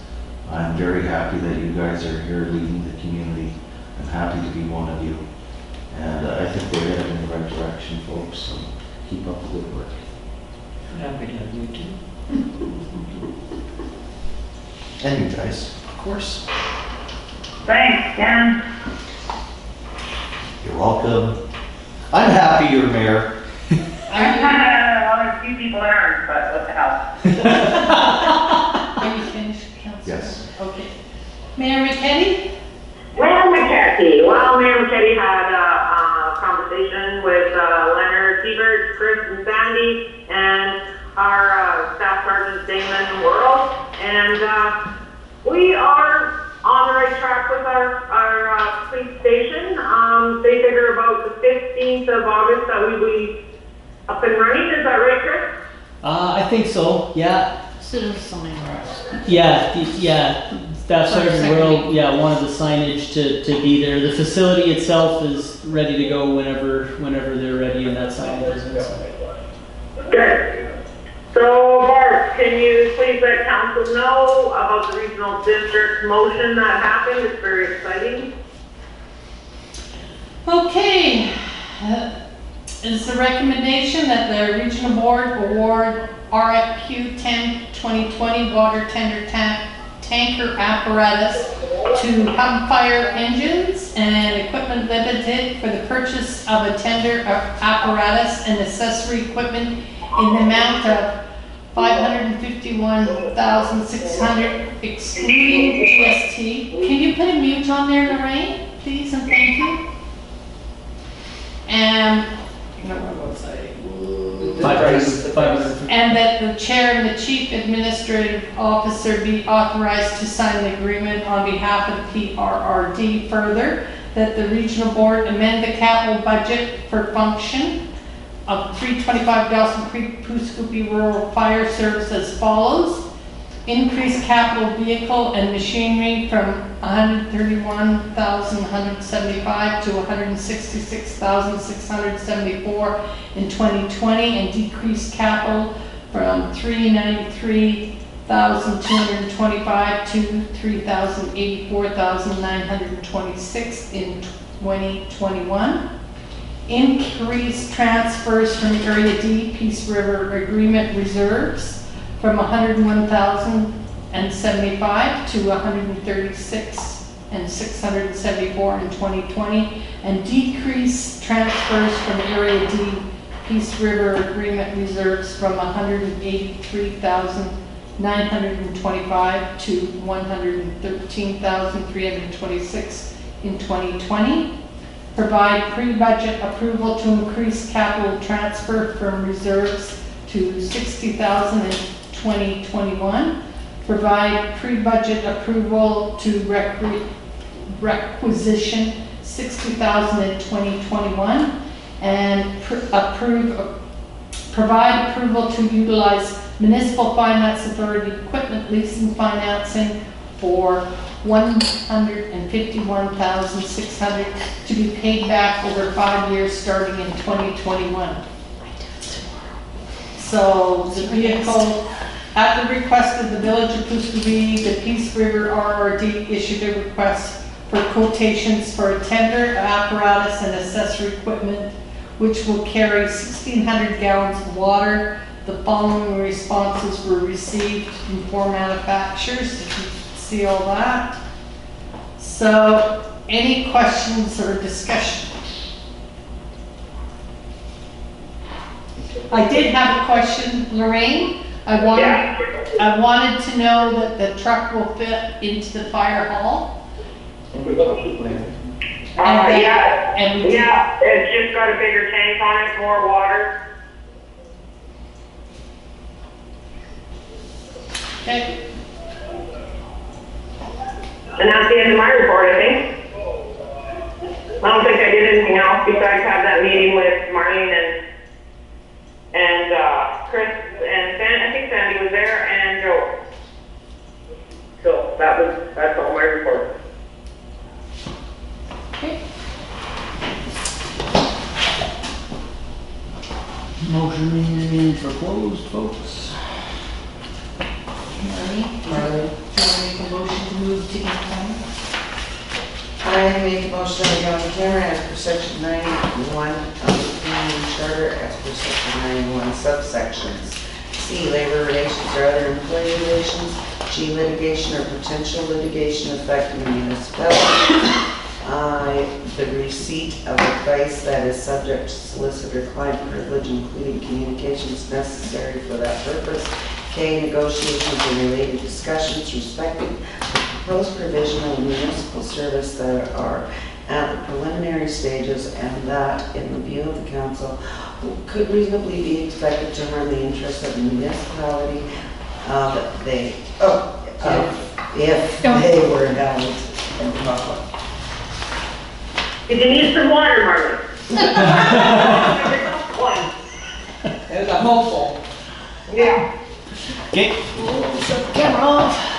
I'm very happy that you guys are here leading the community. I'm happy to be one of you. And I think we're headed in the right direction, folks, so keep up the good work. Happy to have you too. And you guys, of course. Thanks, Ken. You're welcome. I'm happy you're mayor. Well, there's a few people that aren't, but what the hell? Are you finished, Councilor? Yes. Okay. Mayor McKenny? Mayor McKetty. Well, Mayor McKetty had a conversation with Leonard Siebert, Chris and Sandy, and our Staff Sergeant Damon Worrell, and we are on the right track with our police station. They figure about the 15th of August that we will be up and running. Is that right, Chris? I think so, yeah. Citizen arrest. Yeah. Staff Sergeant Second Worrell, week. wanted the signage to be there. The facility itself is ready to go whenever they're ready, and that signage is inside. Good. So, Bart, can you please let council know about the regional district motion that happened? It's very exciting. Okay, is the recommendation that the regional board award RFQ 10-2020 water tender tanker apparatus to Hub Fire Engines and Equipment Limited for the purchase of a tender apparatus and accessory equipment in the amount of $551,600 excluding GST. Can you put a mute on there, Lorraine, please, and thank you? And, what was I? And that the chair and the chief administrative officer be authorized to sign the agreement on behalf of PRRD. Further, that the regional board amend the capital budget for function of $325 Dawson Creek Poo-Scoopy Rural Fire Service as follows. Increase capital vehicle and machinery from $131,175 to $166,674 in 2020, and decrease capital from $393,225 to $3,084,926 in 2021. Increase transfers from Area D Peace River Agreement reserves from $101,075 to $136,674 in 2020, and decrease transfers from Area D Peace River Agreement reserves from $183,925 to $113,326 in 2020. Provide pre-budget approval to increase capital transfer from reserves to $60,000 in 2021. Provide pre-budget approval to requisition $60,000 in 2021, and provide approval to utilize Municipal Finance Authority equipment leasing financing for $151,600 to be paid back over 5 years starting in 2021. So the vehicle, at the request of the Village of Puskabee, the Peace River RRD issued a request for quotations for a tender apparatus and accessory equipment which will carry 1,600 gallons of water. The following responses were received from 4 manufacturers. Did you see all that? So, any questions or discussion? I did have a question, Lorraine. I wanted to know that the truck will fit into the fire hall. Yeah, And we yeah, it's just got a bigger tank on it, more water. okay. And that's the end of my report, I think. I don't think I did anything else besides have that meeting with Marlene and Chris and I think Sandy was there and Joe. So that's all my report. Okay. Motion for closed, folks. Marlene, do you want to make a motion to move to in-camera? I make a motion to go on camera as per section 91 of the Canadian Charter as per section 91 subsections. C, labor relations or other employee relations. G, litigation or potential litigation affecting the municipality. I, the receipt of advice that is subject to solicitor-client privilege, including communications necessary for that purpose. K, negotiations and related discussions respecting the proposed provision of municipal service that are at the preliminary stages and that, in the view of the council, could reasonably be expected to harm the interests of the municipality if they were held in public. Did you need some water, Marlene? One. It was a hopeful. Yeah. Okay. Camera off.